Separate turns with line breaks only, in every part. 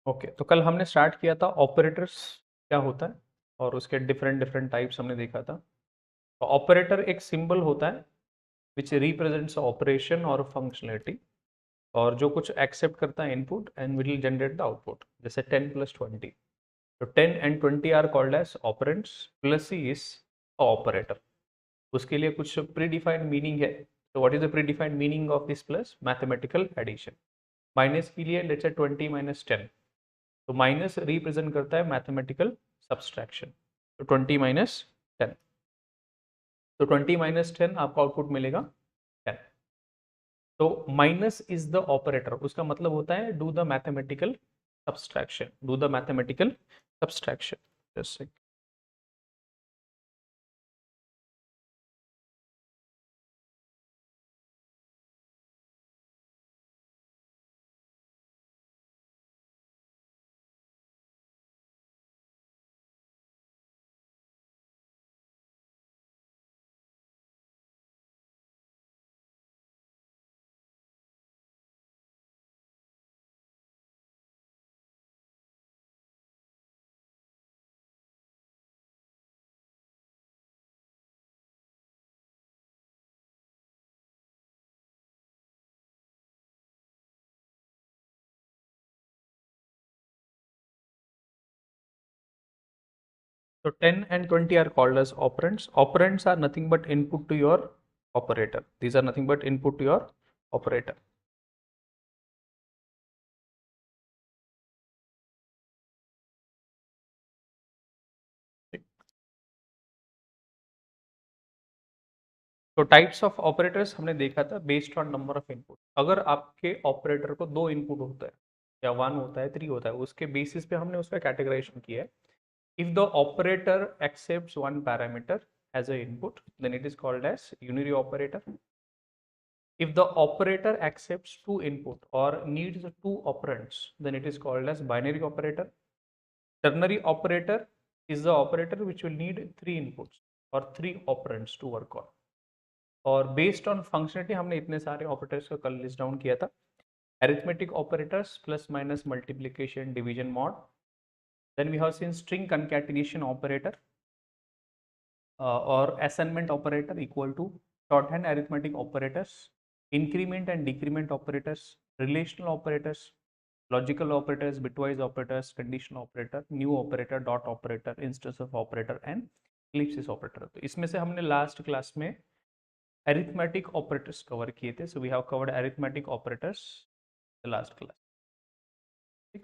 Okay, तो कल हमने स्टार्ट किया था ऑपरेटर्स क्या होता है और उसके डिफरेंट डिफरेंट टाइप्स हमने देखा था। तो ऑपरेटर एक सिंबल होता है विच रिप्रेजेंट्स ऑपरेशन और फंक्शनलिटी, और जो कुछ एक्सेप्ट करता है input and will generate the output. जैसे 10 + 20, तो 10 and 20 are called as operands, plus C is operator. उसके लिए कुछ प्री डिफाइंड मीनिंग है। तो what is the predefined meaning of this plus? Mathematical addition. Minus के लिए लेट्स से 20 - 10, तो माइनस रिप्रेजेंट करता है मैथमेटिकल सब्सट्रैक्शन। तो 20 - 10, तो 20 - 10 आपका आउटपुट मिलेगा 10। तो माइनस इज द ऑपरेटर, उसका मतलब होता है do the mathematical subtraction, do the mathematical subtraction. जैसे so 10 and 20 are called as operands. Operands are nothing but input to your operator. These are nothing but input to your operator. तो types of operators हमने देखा था based on number of input. अगर आपके operator को 2 input होता है या 1 होता है, 3 होता है, उसके बेसिस पे हमने उसका कैटेगराइजेशन किया है। If the operator accepts one parameter as an input, then it is called as unary operator. If the operator accepts 2 input or needs 2 operands, then it is called as binary operator. Ternary operator is the operator which will need 3 inputs or 3 operands to work on. और based on functionality हमने इतने सारे operators का कल list down किया था। Arithmetic operators, plus minus multiplication division mod. Then we have seen string concatenation operator or assignment operator equal to shorthand arithmetic operators, increment and decrement operators, relational operators, logical operators, bitwise operators, conditional operator, new operator, dot operator, instance of operator and ellipsis operator। तो इसमें से हमने last class में arithmetic operators cover किए थे। So we have covered arithmetic operators the last class.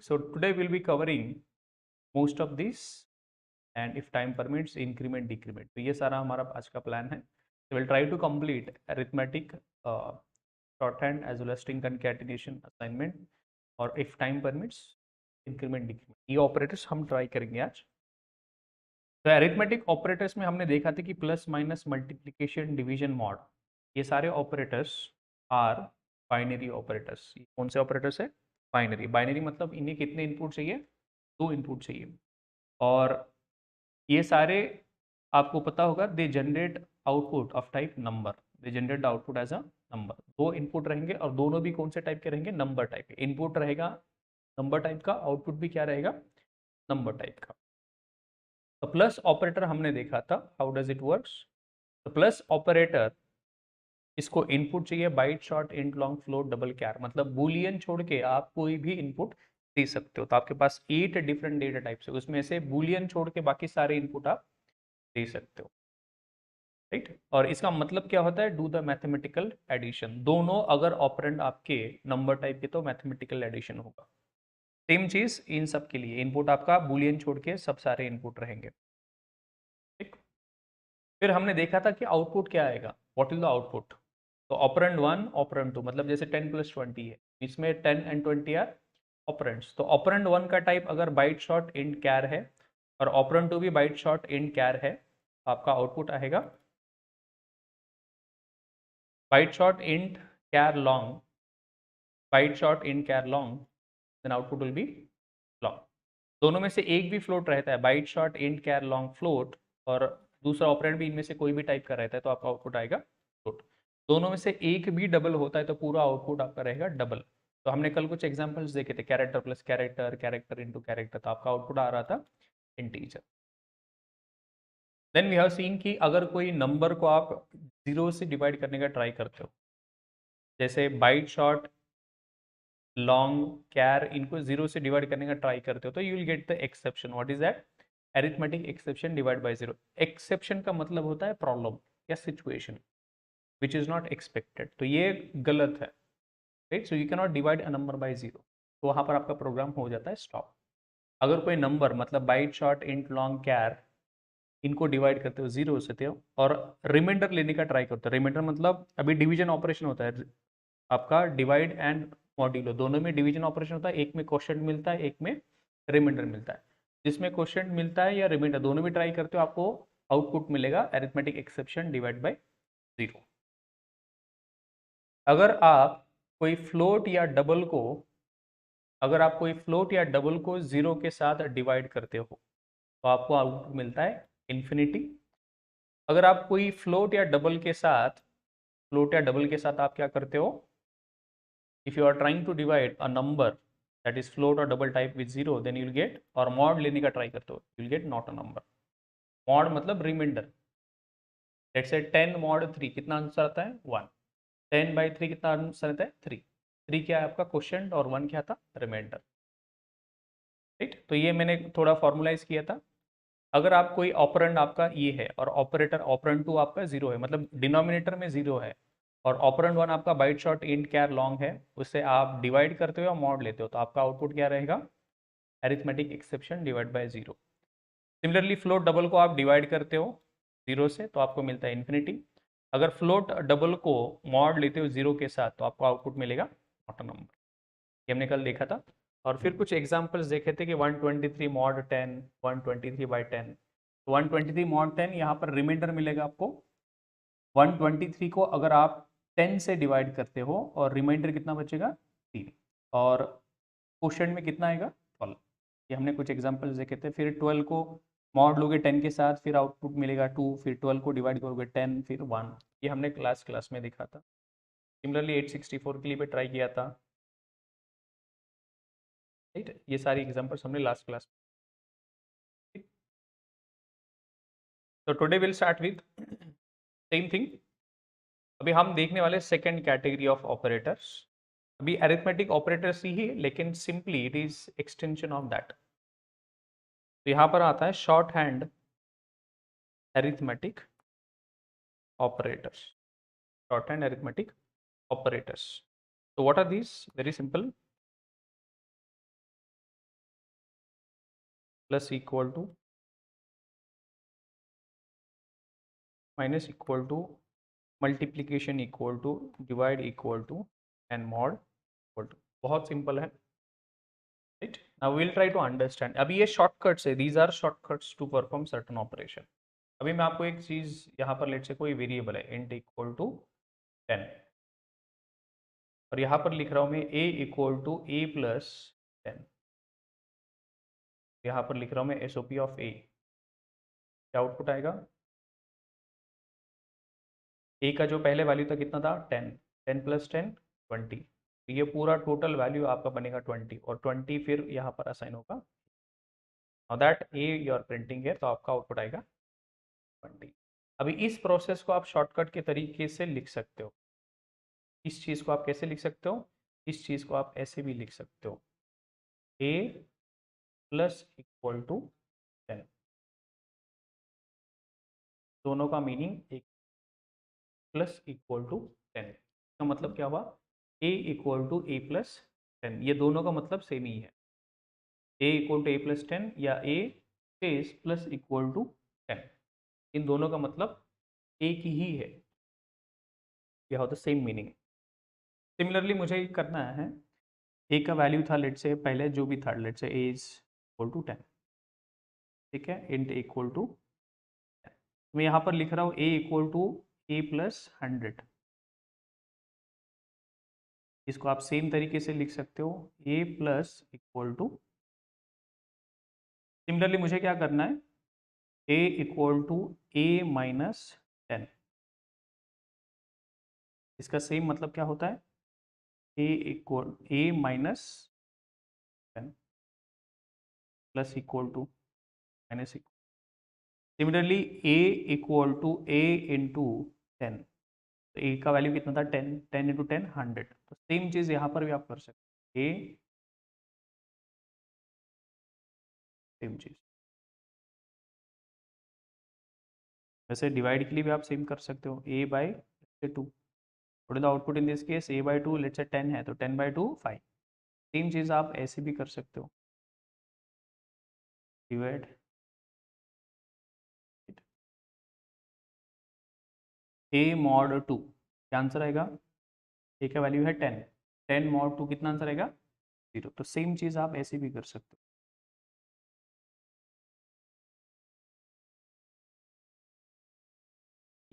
So today we'll be covering most of these and if time permits increment decrement। तो ये सारा हमारा आज का प्लान है। So we'll try to complete arithmetic, shorthand as well as string concatenation assignment, और if time permits increment decrement। ये operators हम ट्राई करेंगे आज। तो अरिथमेटिक ऑपरेटर्स में हमने देखा था कि plus minus multiplication division mod, ये सारे ऑपरेटर्स आर बाइनरी ऑपरेटर्स। कौन से ऑपरेटर्स है? बाइनरी। बाइनरी मतलब इन्हें कितने इनपुट चाहिए? 2 इनपुट चाहिए। और ये सारे आपको पता होगा they generate output of type number. They generate output as a number. 2 input रहेंगे और दोनों भी कौन से टाइप के रहेंगे? नंबर टाइप के। इनपुट रहेगा नंबर टाइप का, आउटपुट भी क्या रहेगा? नंबर टाइप का। तो प्लस ऑपरेटर हमने देखा था, हाउ डज इट वर्क्स। तो प्लस ऑपरेटर, इसको इनपुट चाहिए byte, short, int, long, float, double char, मतलब बूलियन छोड़ के आप कोई भी इनपुट दे सकते हो। तो आपके पास 8 डिफरेंट डेटा टाइप्स है, उसमें से बूलियन छोड़ के बाकी सारे इनपुट आप दे सकते हो, राइट। और इसका मतलब क्या होता है? Do the mathematical addition. दोनों अगर ऑपरेंड आपके नंबर टाइप के तो मैथमेटिकल एडिशन होगा। सेम चीज इन सब के लिए, इनपुट आपका बूलियन छोड़ के सब सारे इनपुट रहेंगे, ठीक। फिर हमने देखा था कि आउटपुट क्या आएगा, व्हाट इज द आउटपुट। तो ऑपरेंड 1, ऑपरेंड 2, मतलब जैसे 10 + 20 है, इसमें 10 and 20 आर ऑपरेंड्स। तो ऑपरेंड 1 का टाइप अगर बाइट, शॉर्ट, इंट, कैर है और ऑपरेंड 2 भी बाइट, शॉर्ट, इंट, कैर है, आपका आउटपुट आएगा byte, short, int, char, long, byte, short, int, char, long, then output will be long. दोनों में से एक भी फ्लोट रहता है, byte, short, int, char, long, float, और दूसरा ऑपरेंड भी इनमें से कोई भी टाइप का रहता है, तो आपका आउटपुट आएगा फ्लोट। दोनों में से एक भी डबल होता है तो पूरा आउटपुट आपका रहेगा डबल। तो हमने कल कुछ एग्जांपल्स देखे थे, character plus character, character into character, तो आपका आउटपुट आ रहा था integer. Then we have seen कि अगर कोई नंबर को आप 0 से डिवाइड करने का ट्राई करते हो, जैसे बाइट, शॉर्ट, लॉन्ग, कैर, इनको 0 से डिवाइड करने का ट्राई करते हो, तो you will get the exception. What is that? Arithmetic exception divide by 0। Exception का मतलब होता है प्रॉब्लम या situation which is not expected, तो ये गलत है, right? So you can not divide a number by 0, तो वहां पर आपका प्रोग्राम हो जाता है स्टॉप। अगर कोई नंबर मतलब बाइट, शॉर्ट, इंट, लॉन्ग, कैर, इनको डिवाइड करते हो 0 से थे और रिमाइंडर लेने का ट्राई करते हो, रिमाइंडर मतलब अभी डिवीजन ऑपरेशन होता है आपका, डिवाइड एंड मॉड्यूलो, दोनों में डिवीजन ऑपरेशन होता है, एक में क्वोशिएंट मिलता है, एक में रिमाइंडर मिलता है। जिसमें क्वोशिएंट मिलता है या रिमाइंडर दोनों भी ट्राई करते हो, आपको आउटपुट मिलेगा अरिथमेटिक एक्सेप्शन डिवाइड बाय 0। अगर आप कोई फ्लोट या डबल को अगर आप कोई फ्लोट या डबल को 0 के साथ डिवाइड करते हो, तो आपको आउटपुट मिलता है इन्फिनिटी। अगर आप कोई फ्लोट या डबल के साथ आप क्या करते हो, if you are trying to divide a number that is float or double type with 0, then you will get, और mod लेने का ट्राई करते हो, you will get not a number। mod मतलब रिमाइंडर। let's say 10 mod 3 कितना answer आता है? 1। 10 by 3 कितना आंसर आता है? 3। 3 क्या है आपका क्वोशिएंट और 1 क्या था? Remainder, right? तो ये मैंने थोड़ा फॉर्मुलाइज किया था। अगर आप कोई ऑपरेंड आपका ये है और ऑपरेटर ऑपरेंड 2 आपका 0 है, मतलब डिनोमिनेटर में 0 है, और ऑपरेंड 1 आपका bite, short, int, char, long है, उससे आप डिवाइड करते हो या मॉड लेते हो, तो आपका आउटपुट क्या रहेगा? Arithmetic exception divide by 0। Similarly float double को आप डिवाइड करते हो 0 से, तो आपको मिलता है इन्फिनिटी। अगर फ्लोट डबल को मॉड लेते हो 0 के साथ, तो आपको आउटपुट मिलेगा नॉट अ नंबर। ये हमने कल देखा था। और फिर कुछ एग्जांपल्स देखे थे कि 123 मॉड 10, 123 बाई 10। 123 मॉड 10, यहाँ पर रिमाइंडर मिलेगा आपको। 123 को अगर आप 10 से डिवाइड करते हो और रिमाइंडर कितना बचेगा? 3। और क्वोशिएंट में कितना आएगा? 12। ये हमने कुछ एग्जांपल्स देखे थे। फिर 12 को मॉड लोगे 10 के साथ, फिर आउटपुट मिलेगा 2, फिर 12 को डिवाइड करोगे 10, फिर 1। ये हमने क्लास में देखा था। सिमिलरली 864 के लिए भी ट्राई किया था, राइट? ये सारी एग्जांपल्स हमने लास्ट क्लास में। तो today will start with same thing. अभी हम देखने वाले सेकंड कैटेगरी ऑफ ऑपरेटर्स। अभी अरिथमेटिक ऑपरेटर्स ही है, लेकिन simply it is extension of that. तो यहाँ पर आता है short hand arithmetic operators. Short hand arithmetic operators. So what are these? Very simple. Plus equal to, minus equal to, multiplication equal to, divide equal to, and mod equal to। बहुत simple है, right? Now we'll try to understand। अभी ये shortcuts है, these are shortcuts to perform certain operation। अभी मैं आपको एक चीज यहाँ पर, लेट से कोई वेरिएबल है int equal to 10, और यहाँ पर लिख रहा हूँ मैं a equal to a plus 10। यहाँ पर लिख रहा हूँ मैं SOP of a। क्या आउटपुट आएगा? a का जो पहले वैल्यू था कितना था? 10। 10 प्लस 10 20। ये पूरा टोटल वैल्यू आपका बनेगा 20, और 20 फिर यहाँ पर असाइन होगा। Now that a you are printing है, तो आपका आउटपुट आएगा 20। अभी इस प्रोसेस को आप शॉर्टकट के तरीके से लिख सकते हो। इस चीज़ को आप कैसे लिख सकते हो? इस चीज़ को आप ऐसे भी लिख सकते हो, a प्लस इक्वल टू 10। दोनों का मीनिंग एक, प्लस इक्वल टू 10 का मतलब क्या हुआ? a equal to a plus 10, ये दोनों का मतलब सेम ही है। a equal to a plus 10 या a space plus equal to 10, इन दोनों का मतलब एक ही है, यह होता सेम मीनिंग। सिमिलरली मुझे करना है, a का वैल्यू था लेट से पहले जो भी था, लेट से a इज इक्वल टू 10, ठीक है, इंट इक्वल टू 10। मैं यहाँ पर लिख रहा हूँ a equal to a plus 100। इसको आप सेम तरीके से लिख सकते हो, a plus equal to, similarly मुझे क्या करना है, a equal to a minus 10। इसका सेम मतलब क्या होता है? a minus 10 plus equal to minus equal. Similarly a equal to a into 10, तो a का वैल्यू कितना था 10, 10 into 10 100, तो सेम चीज यहाँ पर भी आप कर सकते हैं, a सेम चीज। वैसे डिवाइड के लिए भी आप सेम कर सकते हो, a by 2, the output in this case a by 2 let's say 10 है तो 10 बाई 2 5। सेम चीज आप ऐसे भी कर सकते हो, डिवाइड a mod 2, क्या आंसर आएगा, a का वैल्यू है 10, 10 mod 2 कितना आंसर आएगा 0, तो सेम चीज आप ऐसे भी कर सकते हो।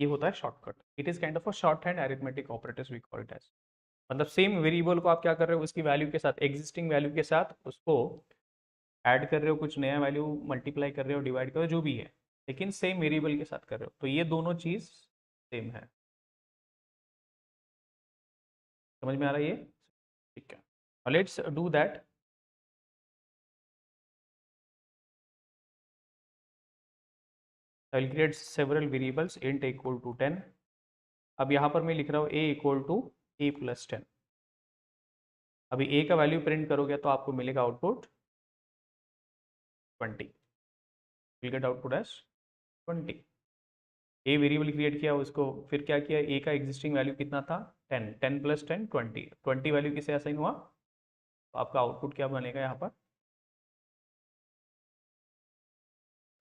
ये होता है shortcut, it is kind of a short hand arithmetic operators we call it as. मतलब सेम वेरिएबल को आप क्या कर रहे हो, उसकी वैल्यू के साथ, एग्जिस्टिंग वैल्यू के साथ उसको ऐड कर रहे हो, कुछ नया वैल्यू मल्टीप्लाई कर रहे हो, डिवाइड कर रहे हो, जो भी है, लेकिन सेम वेरिएबल के साथ कर रहे हो, तो ये दोनों चीज सेम है। समझ में आ रहा है ये, ठीक है, let's do that. I will create several variables int equal to 10। अब यहाँ पर मैं लिख रहा हूँ a equal to a plus 10। अभी a का वैल्यू प्रिंट करोगे तो आपको मिलेगा output 20, will get output as 20। A variable create किया, उसको फिर क्या किया, ए का एग्जिस्टिंग वैल्यू कितना था 10, 10 प्लस 10 20, 20 वैल्यू किसे असाइन हुआ, तो आपका आउटपुट क्या बनेगा यहाँ पर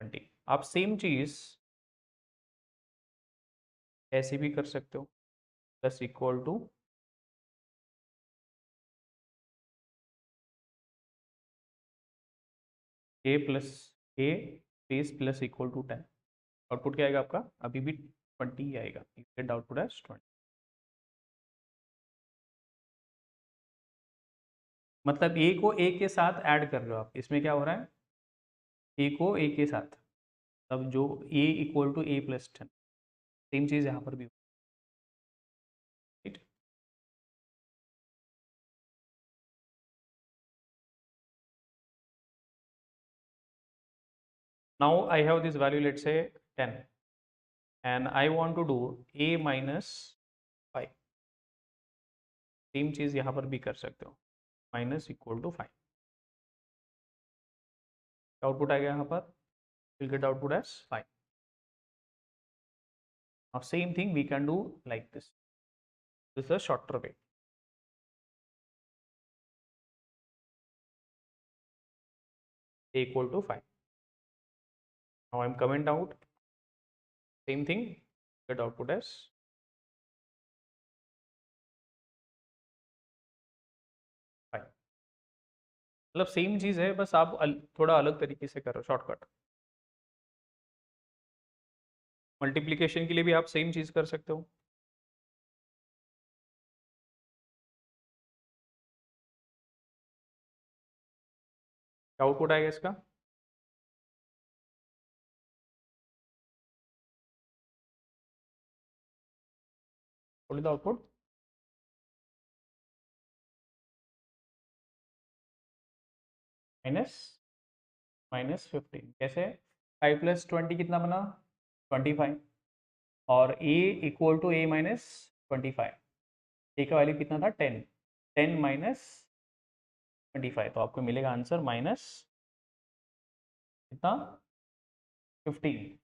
20। आप सेम चीज ऐसे भी कर सकते हो, plus equal to a plus a space plus equal to 10, output क्या आएगा आपका, अभी भी 20 ही आएगा, गेट आउटपुट एज 20। मतलब ए को ए के साथ ऐड कर रहे हो आप, इसमें क्या हो रहा है, ए को ए के साथ, तब जो a equal to a plus 10, same चीज यहाँ पर भी, right. Now I have this value, let's say 10, and I want to do a minus 5, same चीज यहाँ पर भी कर सकते हो, माइनस इक्वल टू 5, आउटपुट आएगा यहाँ पर, will get output as 5। Now same thing we can do like this is a shorter way। A equal to 5, now I'm comment out, same thing, get output as 5। मतलब same चीज है, बस आप थोड़ा अलग तरीके से करो शॉर्टकट। मल्टीप्लीकेशन के लिए भी आप सेम चीज कर सकते हो, आउटपुट आएगा इसका, बोलिए द आउटपुट माइनस माइनस 15, कैसे, 5 प्लस 20 कितना बना 25, और a equal to a minus 25, a का वैल्यू कितना था 10, 10 माइनस 25, तो आपको मिलेगा आंसर माइनस कितना 15।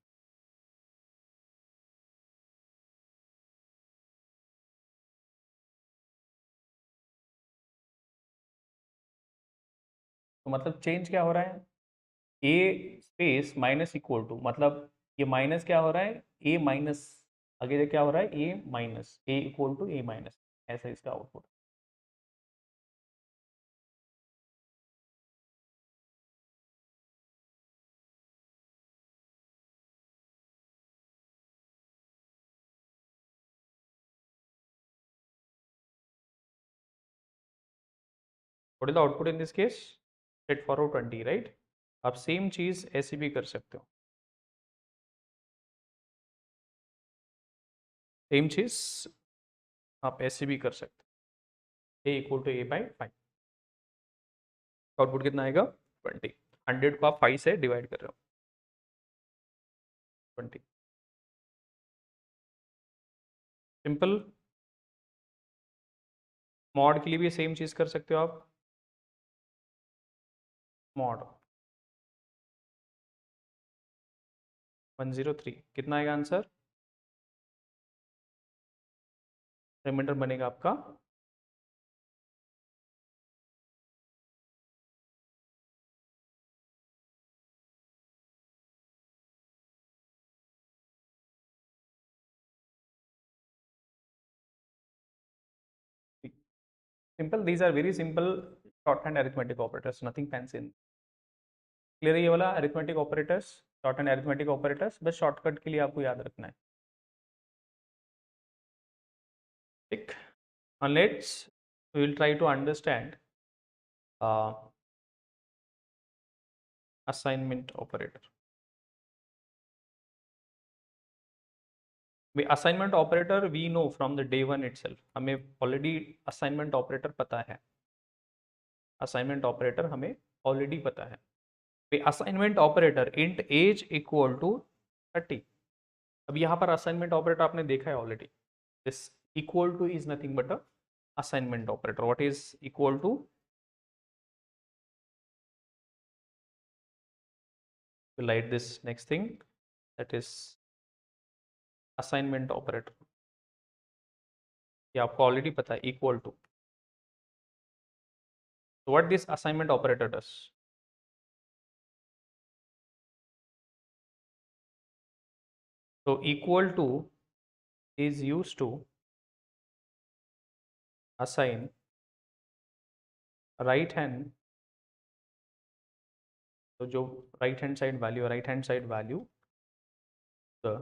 तो मतलब चेंज क्या हो रहा है, ए स्पेस माइनस इक्वल टू, मतलब ये माइनस क्या हो रहा है, ए माइनस, आगे क्या हो रहा है, a minus, a equal to a minus, ऐसा इसका output. What is the output in this case, straight forward 20, right. आप सेम चीज ऐसे भी कर सकते हो, सेम चीज आप ऐसे भी कर सकते हो। A equal to a by 5। Output कितना आएगा 20। 100 को आप 5 से डिवाइड कर रहे हो 20। सिंपल। मॉड के लिए भी सेम चीज कर सकते हो आप। मॉड 103 कितना आएगा आंसर? रिमाइंडर बनेगा आपका simple. These are very simple short hand arithmetic operators, nothing fancy. Clear है ये वाला arithmetic operators, short hand arithmetic operators, बस शॉर्टकट के लिए आपको याद रखना है। ठीक। Let's we will try to understand assignment operator. Assignment operator we know from the day one itself, हमें ऑलरेडी असाइनमेंट ऑपरेटर पता है। असाइनमेंट ऑपरेटर हमें ऑलरेडी पता है। Assignment operator int as equal to 30। अब यहाँ पर असाइनमेंट ऑपरेटर आपने देखा है already. This equal two is nothing but a assignment operator. What is equal to? We'll write this next thing, that is assignment operator. ये आपको already पता है equal to. So what this assignment operator does? So equal to is used to assign right hand, तो जो right hand side value the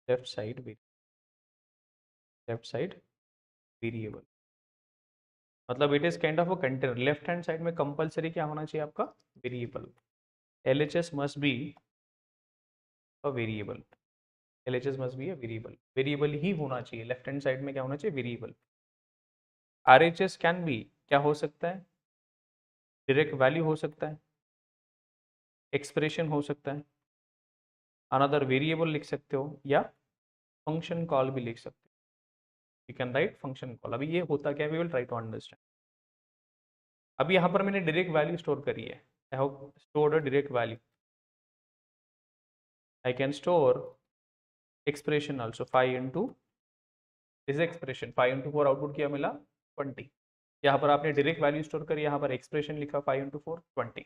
left side variable, मतलब it is kind of a container. Left hand side में compulsory क्या होना चाहिए आपका? Variable. LHS must be a variable। LHS must be a variable। Variable ही होना चाहिए लेफ्ट हैंड साइड में। क्या होना चाहिए? वेरिएबल। RHS कैन बी, क्या हो सकता है? डायरेक्ट वैल्यू हो सकता है, एक्सप्रेशन हो सकता है, अनदर वेरिएबल लिख सकते हो, या फंक्शन कॉल भी लिख सकते हो। You can write function call. अभी ये होता क्या, we will try to understand. अभी यहाँ पर मैंने डायरेक्ट वैल्यू स्टोर करी है। I have stored a direct value. I can store expression also 5 into this expression. 5 into 4 output किया मिला 20। यहाँ पर आपने डायरेक्ट वैल्यू स्टोर करी, यहाँ पर एक्सप्रेशन लिखा 5 इंटू 4 20।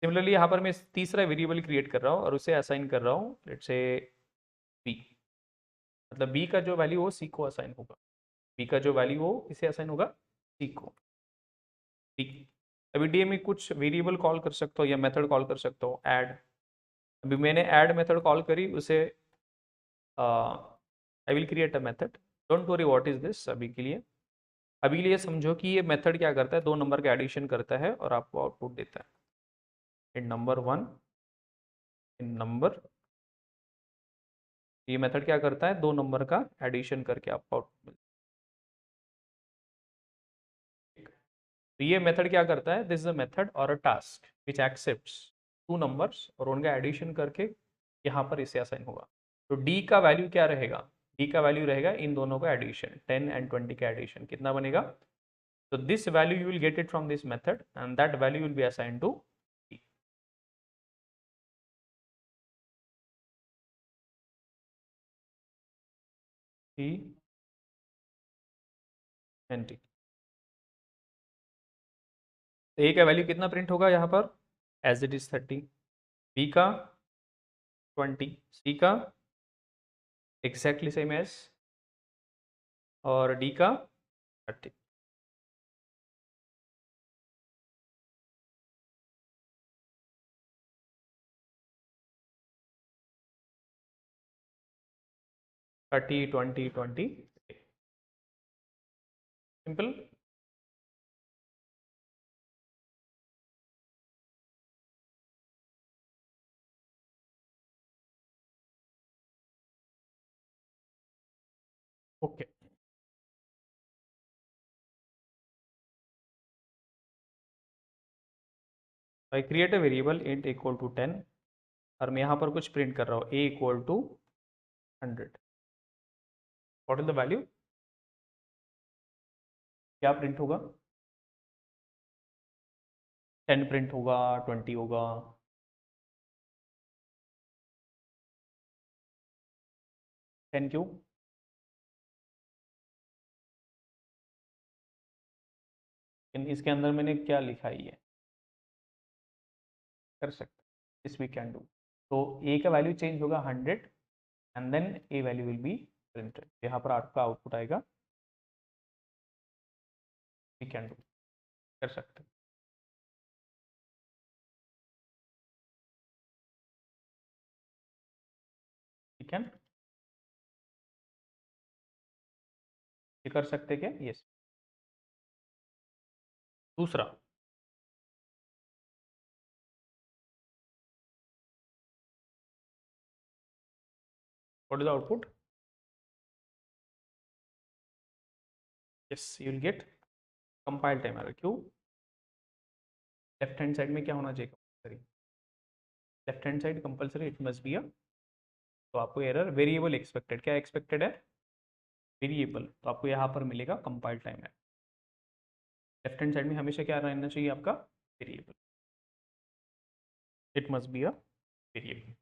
सिमिलरली यहाँ पर मैं तीसरा वेरिएबल क्रिएट कर रहा हूँ और उसे असाइन कर रहा हूँ लेट्स से बी। मतलब बी का जो वैल्यू हो सी को असाइन होगा। बी का जो वैल्यू हो किसे असाइन होगा? सी को। ठीक। अभी डी में कुछ वेरिएबल कॉल कर सकते हो या मेथड कॉल कर सकते हो, ऐड। अभी मैंने ऐड मेथड कॉल करी, उसे आई will create a method. Don't worry what is this. अभी के लिए समझो कि ये मेथड क्या करता है, दो नंबर का एडिशन करता है और आपको आउटपुट देता है इन नंबर 1 इन नंबर। ये मेथड क्या करता है? दो नंबर का एडिशन करके आपको आउटपुट मिलता है। तो ये मेथड क्या करता है? दिस इज अ मेथड और अ task which accepts two numbers और उनका एडिशन करके यहाँ पर इसे असाइन होगा। तो डी का वैल्यू क्या रहेगा? डी का वैल्यू रहेगा इन दोनों का एडिशन, 10 एंड 20 का एडिशन। कितना बनेगा? तो this value you will get it from this method and that value will be assign to D. D and D. तो ए का वैल्यू कितना प्रिंट होगा यहाँ पर? As it is 30। बी का 20। सी का एग्जैक्टली सेम एज, और D का 30। 30 20 20। Simple. Okay. I create a variable int equal to 10 और मैं यहाँ पर कुछ प्रिंट कर रहा हूँ a equal to 100। What is the value? क्या प्रिंट होगा? 10 प्रिंट होगा, 20 होगा? 10 क्यों? इसके अंदर मैंने क्या लिखा है ये कर सकते, दिस वी कैन डू। तो a का वैल्यू चेंज होगा 100 and then a value will be printed. यहाँ पर आपका आउटपुट आएगा, वी कैन डू, कर सकते हैं। ठीक है, ये कर सकते क्या? यस। दूसरा, what is the output? Yes, you will gate compile time error. क्यों? लेफ्ट हैंड साइड में क्या होना चाहिए? Compulsory, left hand side compulsory it must be a. तो आपको एरर वेरिएबल एक्सपेक्टेड, क्या एक्सपेक्टेड है? वेरिएबल। तो आपको यहाँ पर मिलेगा compile time error. Left hand side में हमेशा क्या रहना चाहिए आपका? Variable, it must be a variable.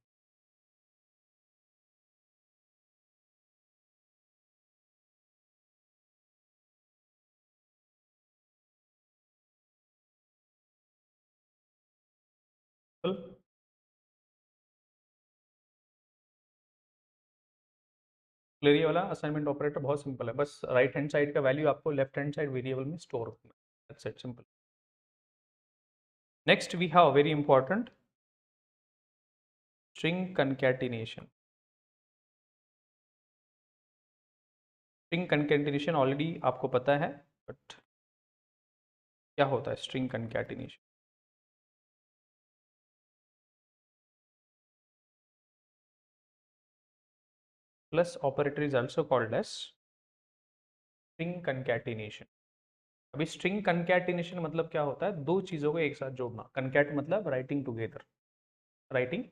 Clear? ये वाला असाइनमेंट ऑपरेटर बहुत सिंपल है, बस राइट हैंड साइड का वैल्यू आपको लेफ्ट हैंड साइड वेरिएबल में स्टोर करना है, that's it, simple. Next we have very important string concatenation। string concatenation already आपको पता है, बट क्या होता है string concatenation? plus operator is also called as string concatenation। अभी string concatenation मतलब क्या होता है? दो चीजों को एक साथ जोड़ना। concat मतलब writing together, writing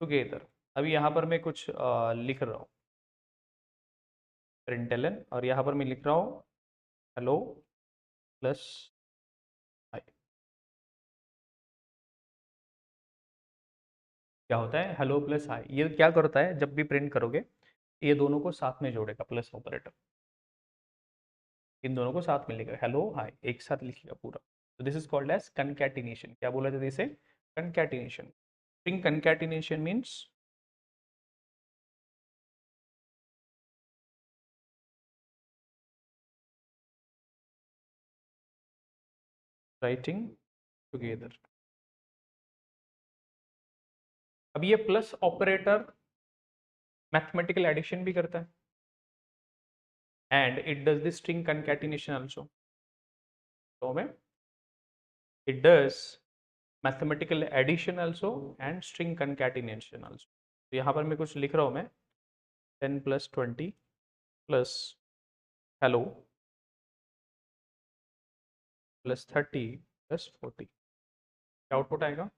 together। अभी यहाँ पर मैं कुछ लिख रहा हूँ println, और यहाँ पर मैं लिख रहा हूँ hello प्लस hi। क्या होता है हेलो प्लस हाई? ये क्या करता है, जब भी प्रिंट करोगे ये दोनों को साथ में जोड़ेगा, प्लस ऑपरेटर इन दोनों को साथ में लिखेगा, हेलो हाई एक साथ लिखेगा पूरा। तो this is called as concatenation. क्या बोला जाता है इसे? Concatenation. String concatenation means writing together. अब ये प्लस ऑपरेटर मैथमेटिकल एडिशन भी करता है and it does this string concatenation also. तो में it does mathematical addition also and string concatenation also. तो यहाँ पर मैं कुछ लिख रहा हूँ, मैं 10 plus 20 plus hello plus 30 plus 40, क्या आउटपुट आएगा?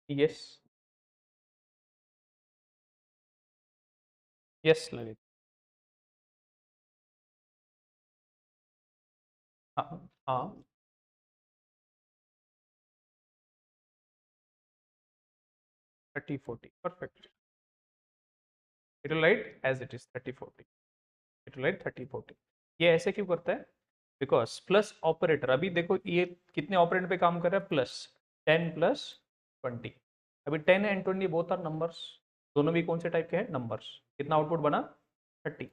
Yes, yes Lalit. हाँ हाँ, 30 40 perfect. It will write as it is 30 40, it will write 30 40। ये ऐसे क्यों करता है? बिकॉज प्लस ऑपरेटर, अभी देखो ये कितने ऑपरेटर पे काम कर रहा है? Plus 10 plus 20। अभी 10 एंड 20 बोथ आर नंबर्स, दोनों भी कौन से टाइप के हैं? नंबर्स। कितना आउटपुट बना? 30।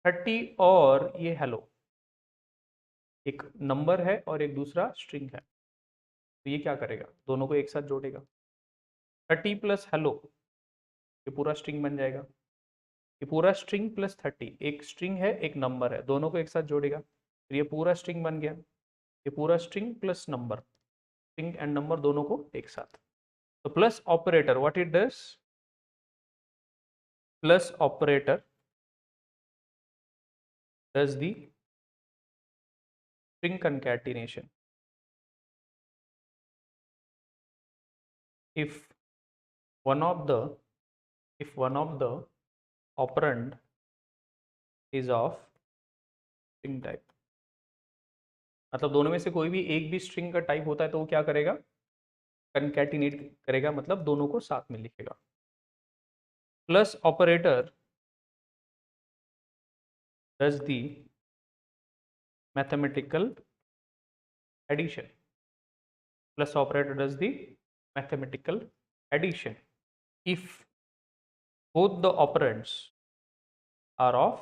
30 और ये हेलो, एक नंबर है और एक दूसरा स्ट्रिंग है, तो ये क्या करेगा? दोनों को एक साथ जोड़ेगा। 30 प्लस हेलो, ये पूरा स्ट्रिंग बन जाएगा। ये पूरा स्ट्रिंग प्लस 30, एक स्ट्रिंग है एक नंबर है, दोनों को एक साथ जोड़ेगा, फिर ये पूरा स्ट्रिंग बन गया। ये पूरा string plus number, string and number दोनों को एक साथ। तो plus operator what it does, plus operator does the string concatenation if one of the if one of the operand is of string type, मतलब दोनों में से कोई भी एक भी स्ट्रिंग का टाइप होता है तो वो क्या करेगा, कंकैटिनेट करेगा, मतलब दोनों को साथ में लिखेगा। Plus operator does the mathematical addition, plus operator does the mathematical addition if both the operands are of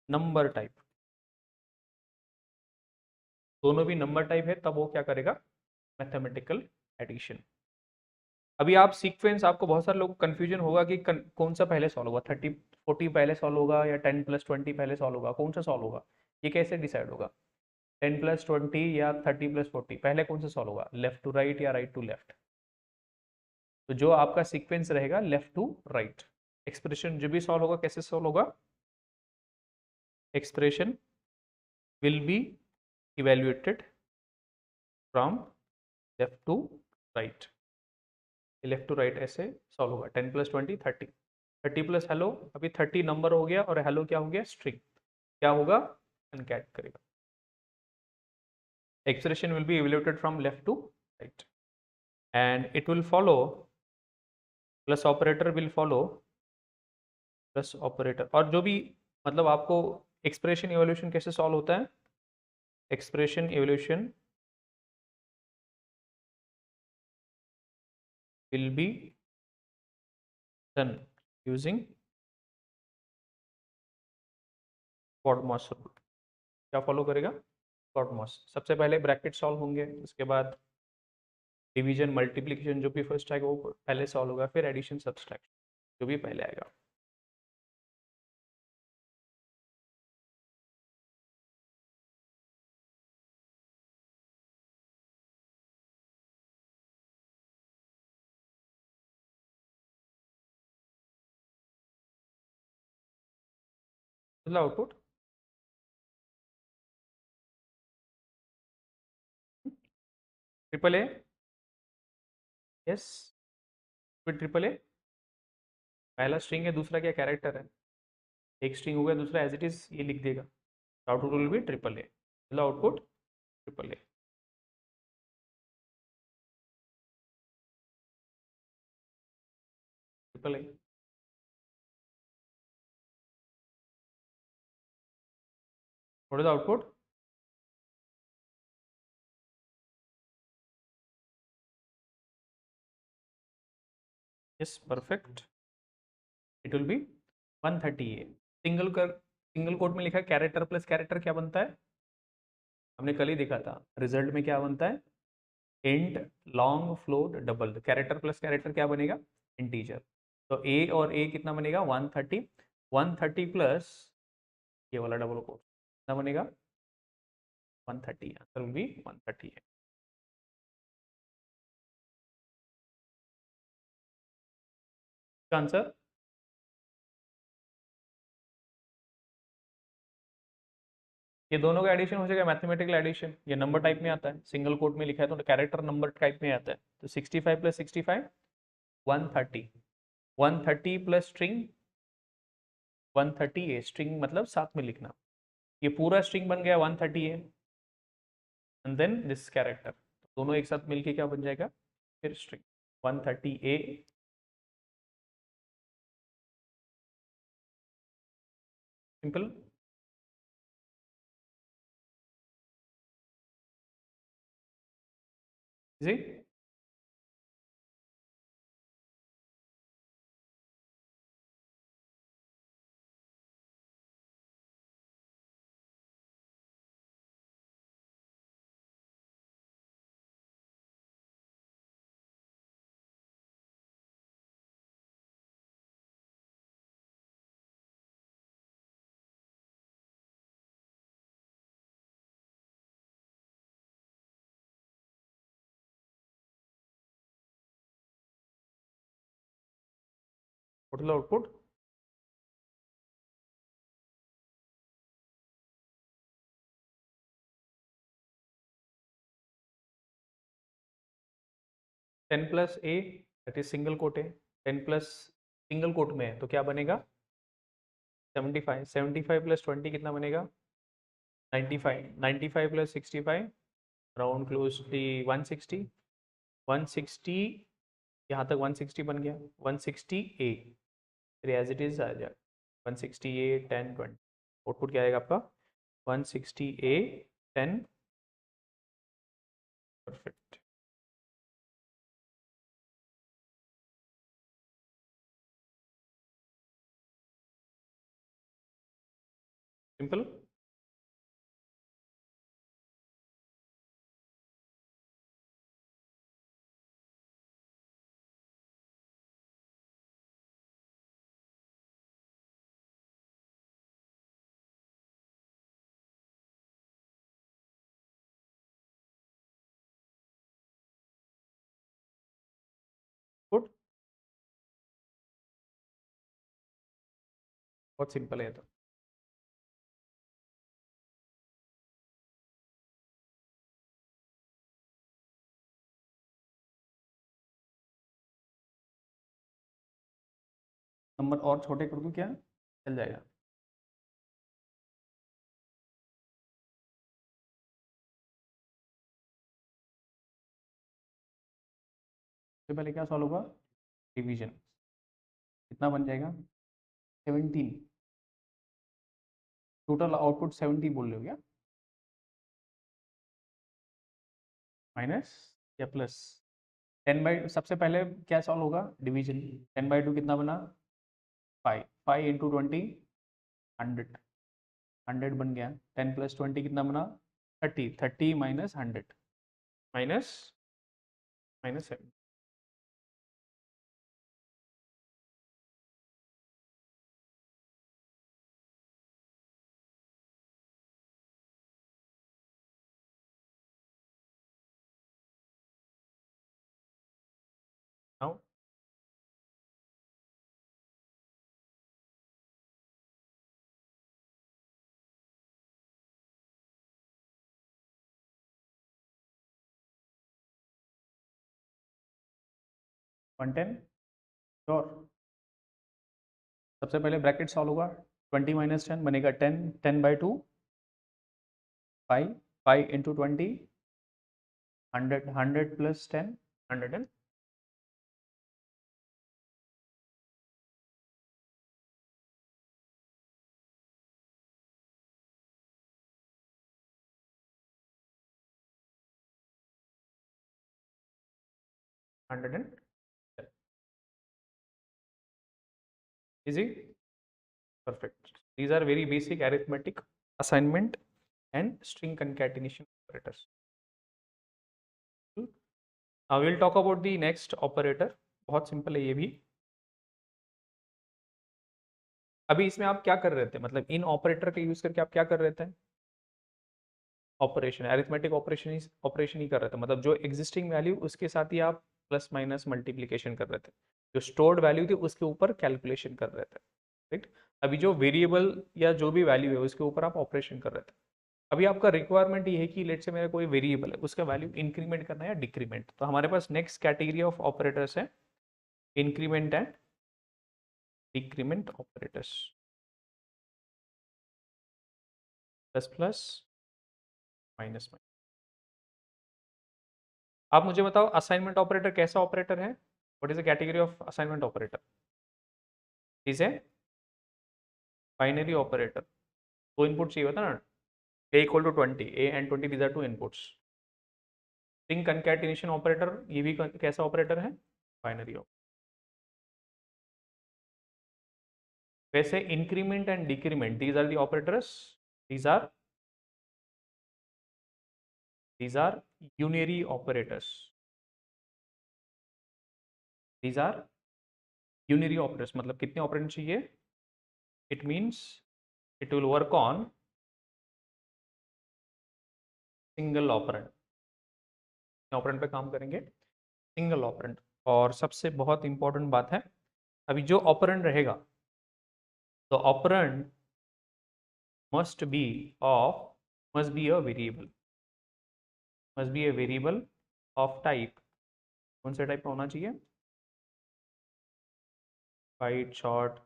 number type, दोनों भी नंबर टाइप है तब वो क्या करेगा, मैथमेटिकल एडिशन। अभी आप सीक्वेंस, आपको बहुत सारे लोग कंफ्यूजन होगा कि कौन सा पहले सॉल्व होगा, 30 40 पहले सॉल्व होगा या 10 + 20 पहले सॉल्व होगा, कौन सा सॉल्व होगा, ये कैसे डिसाइड होगा, 10 + 20 या 30 + 40 पहले कौन सा सॉल्व होगा, लेफ्ट टू राइट या राइट टू लेफ्ट। तो जो आपका सीक्वेंस रहेगा लेफ्ट टू राइट, एक्सप्रेशन जो भी सॉल्व होगा कैसे सॉल्व होगा, expression will be evaluated from left to right, left to right ऐसे सॉल्व होगा। 10 + 20 30, 30 प्लस हेलो, अभी 30 नंबर हो गया और हेलो क्या हो गया, स्ट्रिंग, क्या होगा, अनकैट करेगा। Expression will be evaluated from left to right and it will follow, plus operator will follow, plus operator, और जो भी मतलब आपको एक्सप्रेशन इवोल्यूशन कैसे सॉल्व होता है, expression evolution will be done using BODMAS rule. क्या फॉलो करेगा, कॉडमॉस। सबसे पहले ब्रैकेट सॉल्व होंगे, उसके बाद डिवीजन मल्टीप्लिकेशन जो भी फर्स्ट आएगा वो पहले सॉल्व होगा, फिर एडिशन सब्सट्रैक्शन जो भी पहले आएगा। मतलब आउटपुट ट्रिपल ए, यस, फिर ट्रिपल ए, पहला स्ट्रिंग है, दूसरा क्या कैरेक्टर है, एक स्ट्रिंग हो गया, दूसरा एज इट इज ये लिख देगा, output will be triple a, मतलब output triple a, triple a. What is output, yes perfect, it will be 138। Single quote में लिखा है कैरेक्टर प्लस कैरेक्टर क्या बनता है, हमने कल ही देखा था, रिजल्ट में क्या बनता है, int long float double, character plus character क्या बनेगा, इंटीजर। तो ए और ए कितना बनेगा, 130, 130 प्लस ये वाला डबल कोट कितना बनेगा, 130, आंसर विल बी 130 है। आंसर ये दोनों का एडिशन हो जाएगा, मैथमेटिकल एडिशन, ये नंबर टाइप में आता है, सिंगल कोट में लिखा है तो कैरेक्टर नंबर टाइप में आता है, तो 65 + 65 130, 130 प्लस स्ट्रिंग 130 ए, स्ट्रिंग मतलब साथ में लिखना, ये पूरा स्ट्रिंग बन गया 130 A and then this character, दोनों एक साथ मिलके क्या बन जाएगा, फिर स्ट्रिंग 130 ए, सिंपल। जी total output 10 plus A that is single quote है, 10 प्लस सिंगल कोट में है तो क्या बनेगा 75, 75 प्लस 20 कितना बनेगा 95, 95 प्लस 65 राउंड क्लोजली 160, 160 यहाँ तक 160 बन गया, 160 ए फिर एज इट इज आ जाएगा 160 ए 10 20, आउटपुट क्या आएगा आपका 160 ए 10, परफेक्ट। सिंपल। गुड, बहुत सिंपल है तो। नंबर और छोटे कर दूं क्या, चल जाएगा। सबसे पहले क्या सॉल्व होगा, डिवीजन, कितना बन जाएगा 17, टोटल आउटपुट 70 बोल रहे हो क्या, माइनस या प्लस 10 बाई, सबसे पहले क्या सॉल्व होगा डिवीजन, 10/2 कितना बना 5, 5 इंटू 20 100, 100 बन गया, 10 प्लस 20 कितना बना 30, 30 minus 100 minus minus 7, now 110 sure. सबसे पहले ब्रैकेट सॉल्व होगा, 20 माइनस 10 बनेगा 10, 10/2 5, 5 into 20 100, 100 plus 10 100 100 easy, perfect. These are very basic arithmetic assignment and string concatenation operators. We'll talk about the next operator, बहुत सिंपल है ये भी। अभी इसमें आप क्या कर रहे थे, मतलब इन ऑपरेटर का यूज करके आप क्या कर रहे थे, ऑपरेशन, अरिथमेटिक ऑपरेशन ही कर रहे थे, मतलब जो एग्जिस्टिंग वैल्यू उसके साथ ही आप प्लस माइनस मल्टीप्लीकेशन कर रहे थे, जो स्टोर्ड वैल्यू थी उसके ऊपर कैलकुलेशन कर रहे थे, राइट। अभी जो वेरिएबल या जो भी वैल्यू है उसके ऊपर आप ऑपरेशन कर रहे थे। अभी आपका रिक्वायरमेंट ये है कि लेट से मेरा कोई वेरिएबल है उसका वैल्यू इंक्रीमेंट करना है या डिक्रीमेंट, तो हमारे पास नेक्स्ट कैटेगरी ऑफ ऑपरेटर्स है increment and decrement operators, plus plus minus minus. आप मुझे बताओ असाइनमेंट ऑपरेटर कैसा ऑपरेटर है, what is the category of assignment operator, is a binary operator, दो इनपुट चाहिए होता ना, a equal to 20, a and 20 these are two inputs. String concatenation operator ये भी कैसा ऑपरेटर है, बाइनरी ऑपरेटर। वैसे increment and decrement these are the operators, these are these are unary operators, these are unary operators, मतलब कितने operand चाहिए, it means it will work on single operand, operand पे काम करेंगे सिंगल ऑपरेंड। और सबसे बहुत इंपॉर्टेंट बात है अभी जो ऑपरेंड रहेगा, तो operand must be of must be a variable, must be a variable of type, कौन से टाइप का होना चाहिए? Byte, short,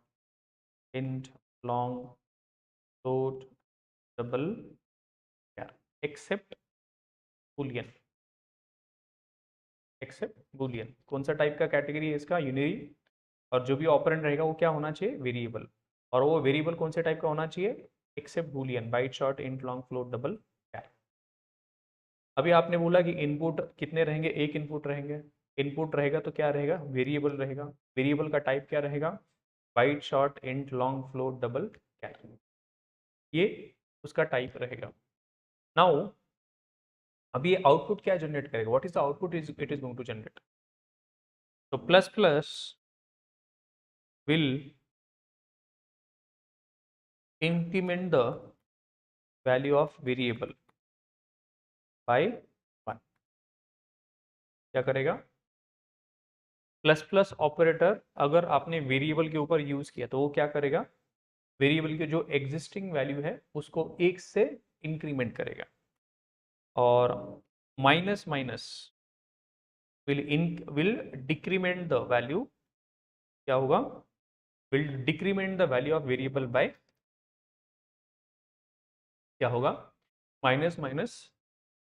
int, long, float, double, क्या, एक्सेप्ट बूलियन, एक्सेप्ट बूलियन। कौन सा टाइप का कैटेगरी है इसका? यूनिरी। और जो भी ऑपरेंड रहेगा वो क्या होना चाहिए? वेरिएबल। और वो वेरिएबल कौन से टाइप का होना चाहिए? Except boolean, byte, short, int, long, float, double, क्या। अभी आपने बोला कि इनपुट कितने रहेंगे? एक इनपुट रहेंगे। इनपुट रहेगा तो क्या रहेगा? वेरिएबल रहेगा। वेरिएबल का टाइप क्या रहेगा? Byte, short, int, long, float, double, char. ये उसका टाइप रहेगा। नाउ अभी ये आउटपुट क्या जनरेट करेगा? What is the output is it is going to generate? तो plus plus will increment the value of variable by 1। क्या करेगा? प्लस प्लस ऑपरेटर अगर आपने वेरिएबल के ऊपर यूज किया तो वो क्या करेगा? वेरिएबल की जो एग्जिस्टिंग वैल्यू है उसको 1 से इंक्रीमेंट करेगा। और minus minus will decrement the value, क्या होगा? Will decrement the value of variable bye, क्या होगा? Minus minus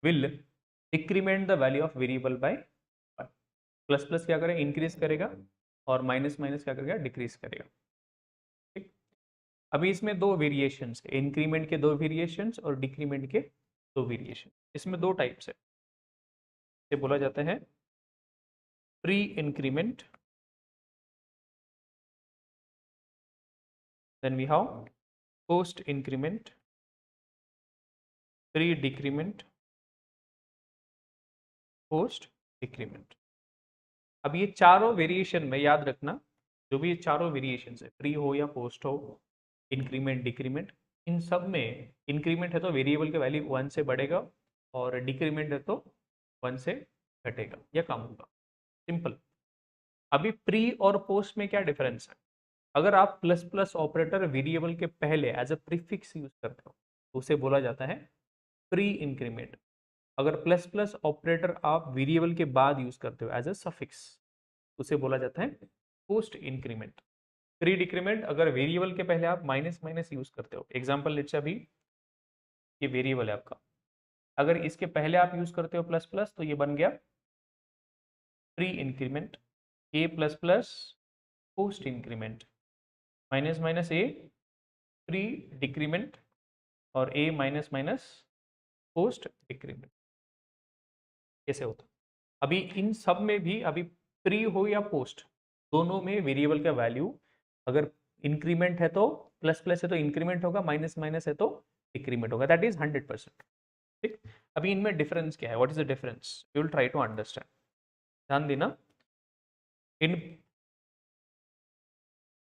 will decrement the value of variable by 1। Plus plus क्या करेगा? इंक्रीज करेगा। और माइनस माइनस क्या करेगा? डिक्रीज करेगा। ठीक। अभी इसमें दो वेरिएशंस, इंक्रीमेंट के दो वेरिएशंस और डिक्रीमेंट के दो वेरिएशन। इसमें दो टाइप्स है। ये बोला जाता है pre increment, then we have post increment, pre decrement, post decrement। अब ये चारों वेरिएशन में याद रखना, जो भी ये चारों वेरिएशन है, प्री हो या पोस्ट हो, इंक्रीमेंट, डिक्रीमेंट, इन सब में इंक्रीमेंट है तो वेरिएबल का वैल्यू 1 से बढ़ेगा, और डिक्रीमेंट है तो 1 से घटेगा या कम होगा। सिंपल। अभी प्री और पोस्ट में क्या डिफरेंस है? अगर आप प्लस प्लस ऑपरेटर वेरिएबल के पहले एज अ प्रीफिक्स यूज करते हो तो उसे बोला जाता है प्री इंक्रीमेंट। अगर प्लस प्लस ऑपरेटर आप वेरिएबल के बाद यूज करते हो एज अ सफिक्स, उसे बोला जाता है पोस्ट इंक्रीमेंट। प्री डिक्रीमेंट अगर वेरिएबल के पहले आप माइनस माइनस यूज करते हो, एग्जांपल लेट्स अभी ये वेरिएबल है आपका, अगर इसके पहले आप यूज करते हो प्लस प्लस तो ये बन गया pre increment. A plus plus post increment, minus minus a pre decrement, और a minus minus post decrement. कैसे होता? अभी इन सब में भी, अभी प्री हो या पोस्ट, दोनों में वेरिएबल का वैल्यू अगर इंक्रीमेंट है तो प्लस प्लस है तो इंक्रीमेंट होगा, माइनस माइनस है तो डिक्रीमेंट होगा। That is 100%। ठीक। अभी इनमें डिफरेंस क्या है? What is the difference? You will try to understand. ध्यान देना। इन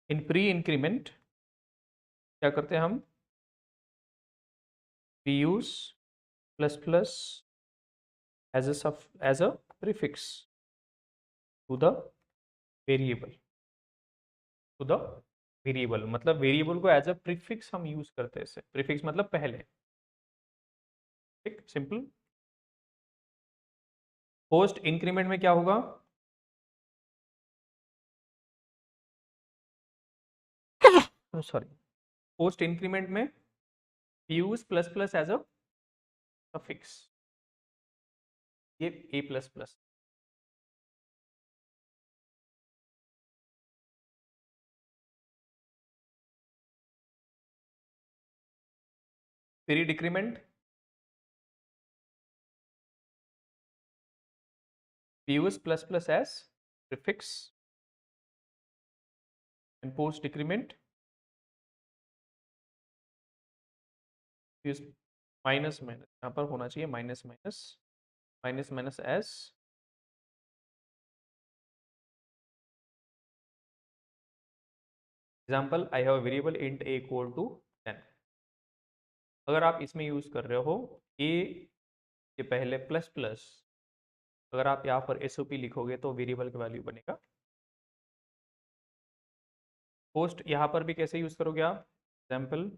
इन प्री इंक्रीमेंट क्या करते हैं हम? We use plus plus as a prefix to the variable, to the variable, मतलब वेरिएबल को एज अ प्रीफिक्स हम यूज करते हैं। इसे प्रीफिक्स मतलब पहले। ठीक, सिंपल। पोस्ट इंक्रीमेंट में क्या होगा? सॉरी, पोस्ट इंक्रीमेंट में use plus plus as a suffix, ये a plus plus. Pre decrement use plus plus as prefix, and post decrement use minus minus, यहाँ पर होना चाहिए minus minus, minus minus as example. I have variable int a equal to 10। अगर आप इसमें use कर रहे हो ए के पहले प्लस प्लस, अगर आप यहाँ पर एसओपी लिखोगे तो वेरिएबल का वैल्यू बनेगा पोस्ट यहाँ पर भी कैसे यूज करोगे आप, एग्जाम्पल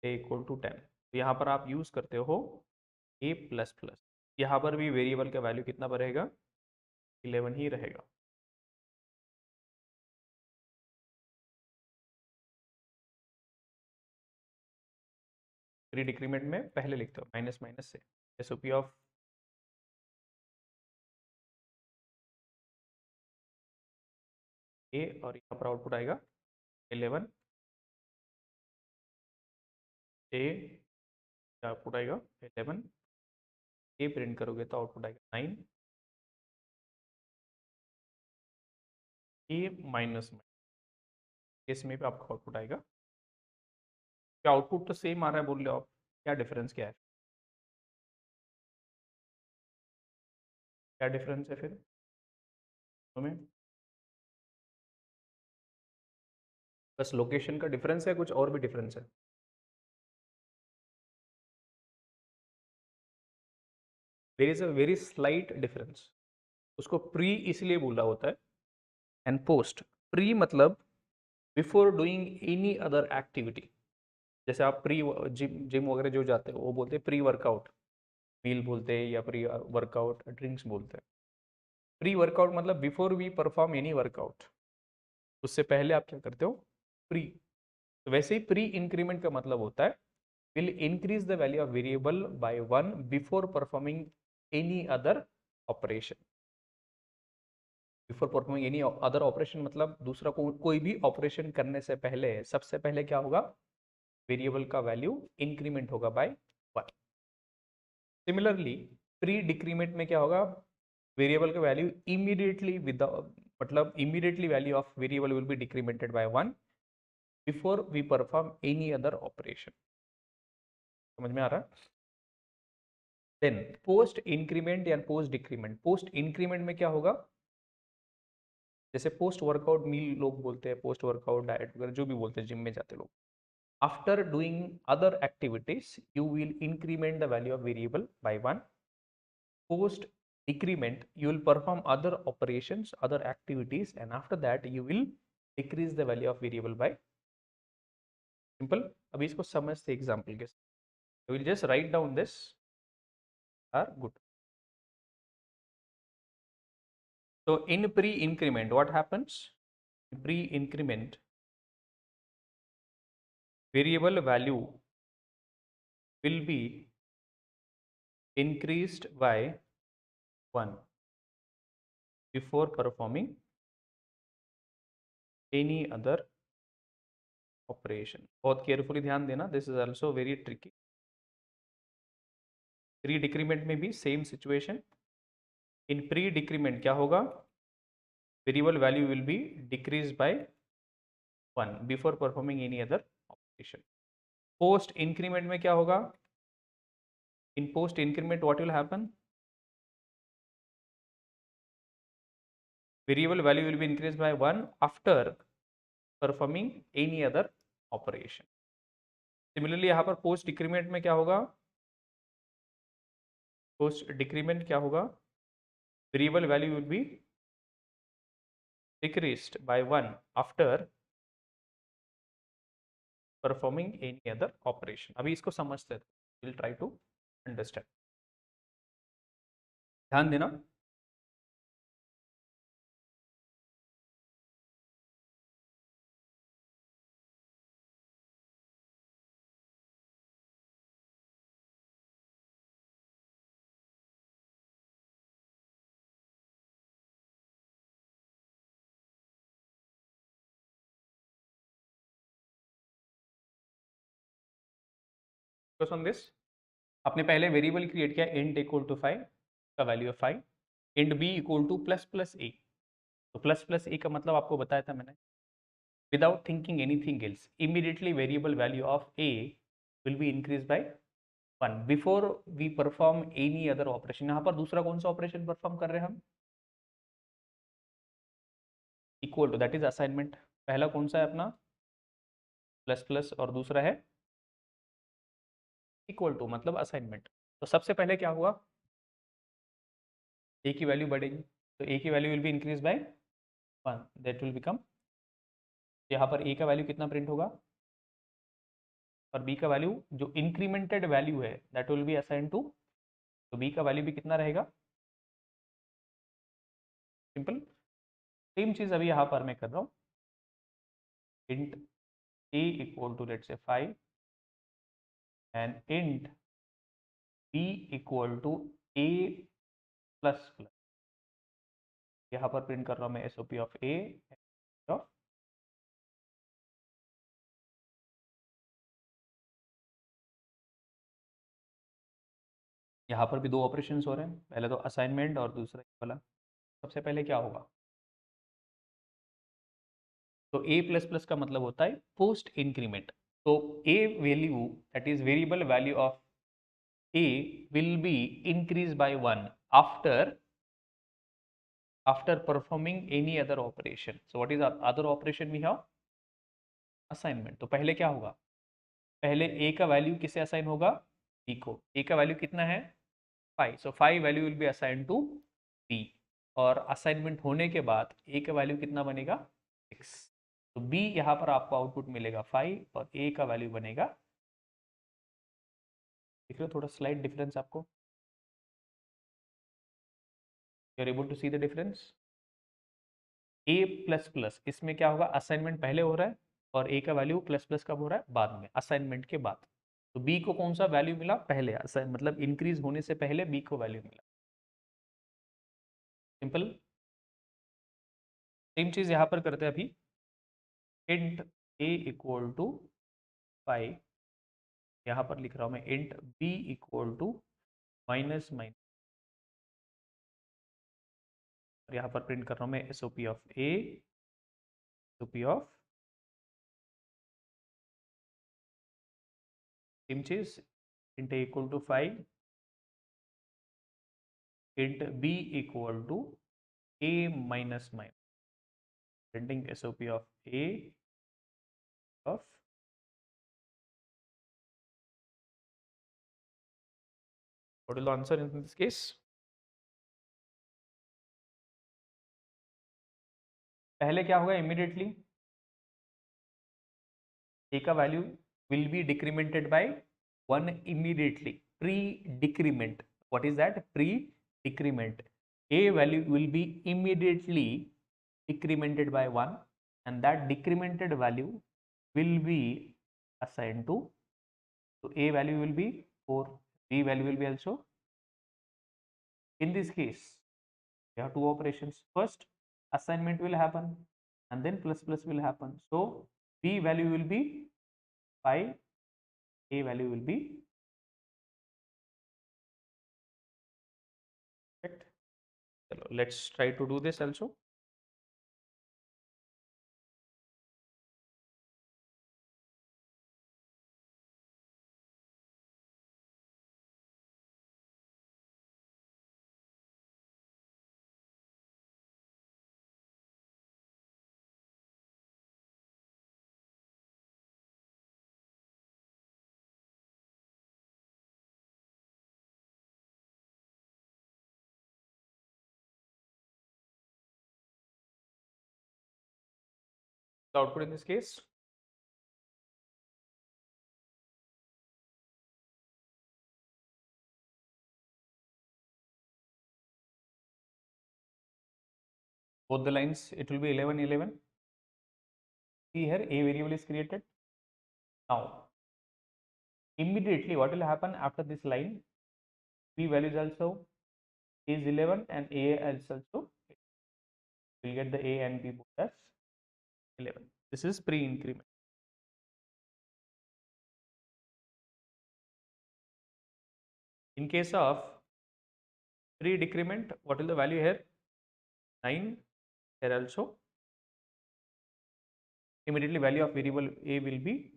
ए इक्वल टू 10, तो यहाँ पर आप यूज करते हो ए प्लस प्लस, यहाँ पर भी वेरिएबल का वैल्यू कितना रहेगा, 11 ही रहेगा। प्री डिक्रीमेंट में पहले लिखते हो माइनस माइनस से, एसओपी ऑफ ए, और यहाँ पर आउटपुट आएगा 11, ए आउटपुट आएगा 11, ए प्रिंट करोगे तो आउटपुट आएगा 9, ए माइनस में, इसमें भी आपका आउटपुट आएगा, क्या आउटपुट तो सेम आ रहा है बोल रहे हो आप, क्या डिफरेंस क्या है, क्या डिफरेंस है फिर तुम्हें, बस लोकेशन का डिफरेंस है, कुछ और भी डिफरेंस है, there is a very slight difference, उसको प्री इसलिए बोला होता है एंड पोस्ट। प्री मतलब before doing any other activity, जैसे आप प्री जिम जिम वगैरह जो जाते हो वो बोलते हैं प्री वर्कआउट मील बोलते हैं, या प्री वर्कआउट ड्रिंक्स बोलते हैं। प्री वर्कआउट मतलब before we perform any workout, उससे पहले आप क्या करते हो, प्री। तो वैसे ही प्री इंक्रीमेंट का मतलब होता है will increase the value of variable by 1 before performing any other operation. Before performing any other operation मतलब दूसरा कोई भी ऑपरेशन करने से पहले सबसे पहले क्या होगा, वेरिएबल का वैल्यू इंक्रीमेंट होगा बाय 1। सिमिलरली प्री डिक्रीमेंट में क्या होगा, वेरिएबल का वैल्यू इमीडिएटली विद मतलब immediately value of variable will be decremented by 1 before we perform any other operation. समझ में आ रहा है। देन पोस्ट इंक्रीमेंट या पोस्ट डिक्रीमेंट, पोस्ट इंक्रीमेंट में क्या होगा, जैसे पोस्ट वर्कआउट मील लोग बोलते हैं, पोस्ट वर्कआउट डाइट वगैरह जो भी बोलते हैं जिम में जाते लोग, after doing other activities you will increment the value of variable by 1। Post decrement you will perform other operations, other activities, and after that you will decrease the value of variable by simple। अभी इसको समझते example के साथ, will just write down this are good. So in pre increment what happens, pre increment variable value will be increased by 1 before performing any other operation। बहुत carefully ध्यान देना, this is also very tricky. Pre decrement में भी same situation, in pre decrement क्या होगा, variable value will be decrease by 1 before performing any other operation. Post increment में क्या होगा, in post increment what will happen, variable value will be increase by 1 after performing any other operation. Similarly यहाँ पर post decrement में क्या होगा, post decrement क्या होगा, variable value will B decreased by 1 after performing any other operation। अभी इसको समझते हैं, we'll try to understand, ध्यान देना। Focus on this। आपने पहले वेरिएबल क्रिएट किया int इक्वल टू 5 का वैल्यू है 5, int b equal to plus plus a, तो प्लस प्लस ए का मतलब आपको बताया था मैंने, without thinking anything else immediately variable value of A will be increase by 1 before we perform any other operation. यहाँ पर दूसरा कौन सा ऑपरेशन परफॉर्म कर रहे हैं हम, equal to that is assignment. पहला कौन सा है अपना प्लस प्लस, और दूसरा है इक्वल टू मतलब असाइनमेंट। तो सबसे पहले क्या हुआ, ए की वैल्यू बढ़ेगी, तो ए की value will be increase by 1 that will become, यहाँ पर a का वैल्यू कितना प्रिंट होगा और b का वैल्यू जो इंक्रीमेंटेड वैल्यू है that will be assign to, तो b का वैल्यू भी कितना रहेगा, सिंपल। सेम चीज अभी यहाँ पर मैं कर रहा हूँ, int a equal to let's say 5 and int b equal to a plus plus, यहाँ पर प्रिंट कर रहा हूँ मैं S O P of A of, यहाँ पर भी दो ऑपरेशंस हो रहे हैं, पहले तो असाइनमेंट और दूसरा ये वाला। सबसे पहले क्या होगा, तो a प्लस प्लस का मतलब होता है पोस्ट इंक्रीमेंट, तो a value that is variable value of a will be increased by 1 after performing any other operation. So what is the other operation we have, assignment। तो पहले क्या होगा, पहले a का वैल्यू किसे असाइन होगा, b को, a का वैल्यू कितना है 5, so 5 value will be assign to b, और असाइनमेंट होने के बाद a का वैल्यू कितना बनेगा 6, तो b यहाँ पर आपको आउटपुट मिलेगा 5 और a का वैल्यू बनेगा, देख रहे हो थोड़ा स्लाइड डिफरेंस आपको, you are able to see the difference. a plus plus इसमें क्या होगा, असाइनमेंट पहले हो रहा है और a का वैल्यू प्लस प्लस कब हो रहा है, बाद में, असाइनमेंट के बाद। तो b को कौन सा वैल्यू मिला, पहले मतलब इंक्रीज होने से पहले b को वैल्यू मिला, सिंपल। सेम चीज यहाँ पर करते हैं अभी, int a इक्वल टू 5, यहाँ पर लिख रहा हूँ मैं int b equal to minus minus, और यहाँ पर प्रिंट कर रहा हूँ मैं S O P of A, S O P of same चीज, int a equal to 5, int b equal to a minus minus, printing S O P of a of, what is the answer in this case, पहले क्या होगा, immediately a का value will be decremented by 1 immediately, pre decrement, what is that, pre decrement, a value will be immediately decremented by 1 and that decremented value will be assigned to, so a value will be 4, b value will be also, in this case we have two operations, first assignment will happen and then plus plus will happen, so b value will be 5, a value will be correct. Let's try to do this also. The output in this case, both the lines it will be 11 11, see here a variable is created, now immediately what will happen after this line, b value is also is 11 and a is also, will get the a and b both as 11, this is pre increment. In case of pre decrement, what is the value here, 9, here also immediately value of variable a will be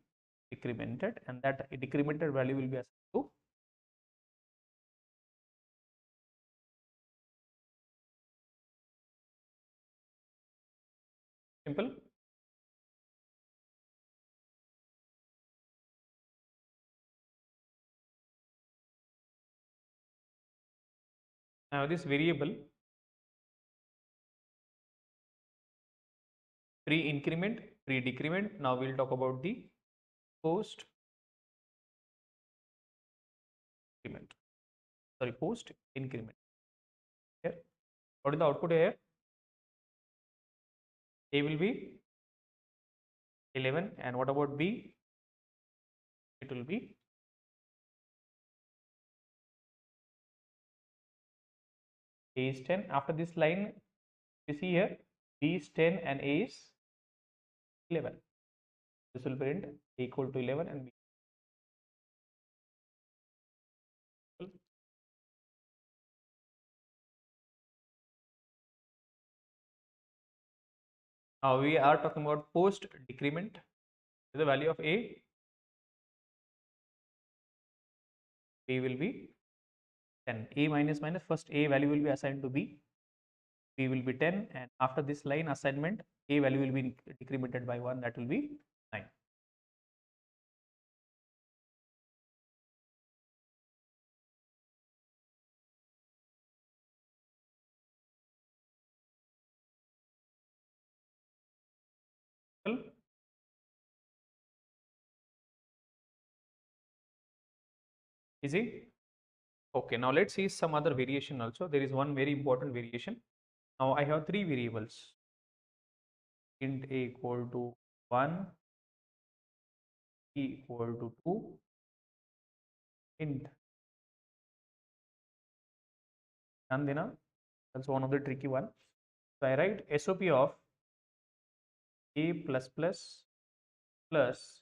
decremented and that decremented value will be assigned to, simple. Now this variable pre-increment, pre-decrement. Now we'll talk about the post increment. Sorry, post increment. Here, what is the output here? A will be 11, and what about B? It will be A is 10. After this line, you see here, B is 10 and A is 11. This will print A equal to 11 and B. Now we are talking about post decrement. The value of A, B will be 10. A minus minus, first A value will be assigned to B. B will be 10, and after this line assignment, A value will be decremented by 1, that will be 9. Easy? Okay, now let's see some other variation also. There is one very important variation. Now I have three variables. Int A equal to 1, B equal to 2, int. And then that's one of the tricky one. So I write SOP of A plus plus plus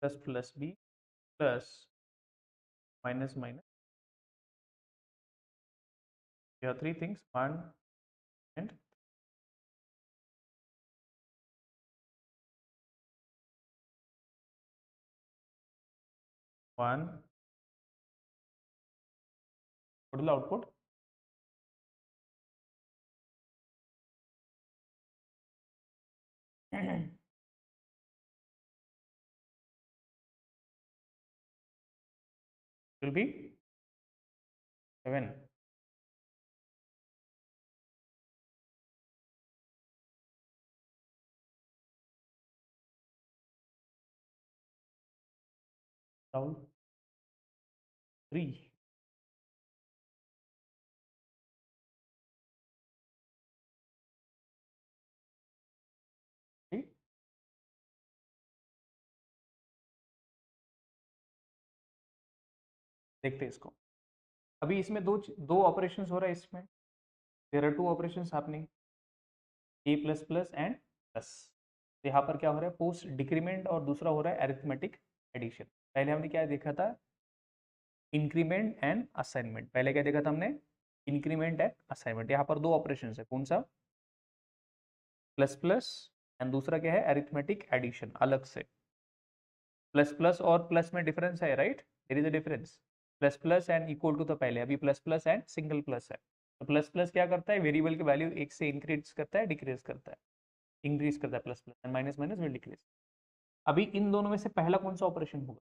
plus plus B plus minus minus. You have three things, 1 and 1. What is the output? Will be 7. Solve 3. ठीक? देखते हैं इसको. अभी इसमें दो operations हो रहा है इसमें. There are two operations happening, A plus plus and plus. यहाँ पर क्या हो रहा है, पोस्ट डिक्रीमेंट, और दूसरा हो रहा है अरिथमेटिक एडिशन. पहले हमने क्या देखा था, इंक्रीमेंट एंड असाइनमेंट. पहले क्या देखा था हमने, इंक्रीमेंट एंड असाइनमेंट. यहाँ पर दो ऑपरेशन है, कौन सा, प्लस प्लस, एंड दूसरा क्या है, अरिथमेटिक एडिशन. अलग से प्लस प्लस और प्लस में डिफरेंस है, right, there is a difference. Plus plus and equal to तो पहले, अभी plus plus and single plus है. तो प्लस प्लस क्या करता है, वेरिएबल की वैल्यू एक से इंक्रीज करता है, डिक्रीज करता है, इंक्रीज करता है plus plus, and minus minus will decrease. अभी इन दोनों में से पहला कौन सा ऑपरेशन होगा,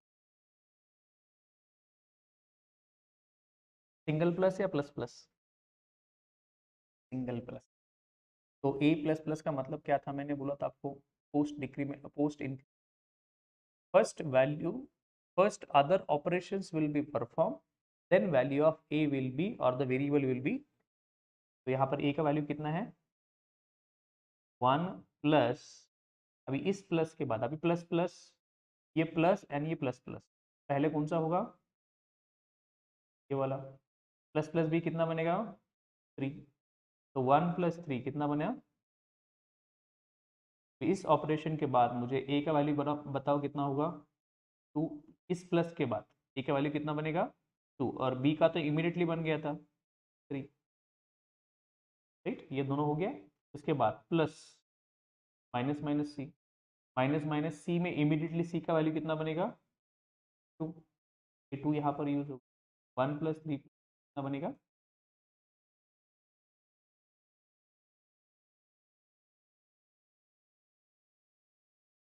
सिंगल प्लस या प्लस प्लस, सिंगल प्लस. तो ए प्लस प्लस का मतलब क्या था, मैंने बोला था आपको, post decrement, post in, first value, first other operations will be perform, then value of A will be, और द वेरिएबल विल बी. तो यहाँ पर ए का वैल्यू कितना है, 1 प्लस, अभी इस प्लस के बाद, अभी प्लस प्लस, ये प्लस एंड ये प्लस प्लस, पहले कौन सा होगा, ये वाला. प्लस प्लस भी कितना बनेगा, 3. तो 1 प्लस 3 कितना बना. तो इस ऑपरेशन के बाद मुझे ए का वैल्यू बताओ कितना होगा, 2. इस प्लस के बाद ए का वैल्यू कितना बनेगा, 2, और बी का तो इमीडिएटली बन गया था 3, राइट. ये दोनों हो गया. उसके बाद प्लस माइनस माइनस सी, माइनस माइनस सी में इमीडिएटली सी का वैल्यू कितना बनेगा, 2. ये 2 यहाँ पर यूज होगा. 1 प्लस 3 कितना बनेगा,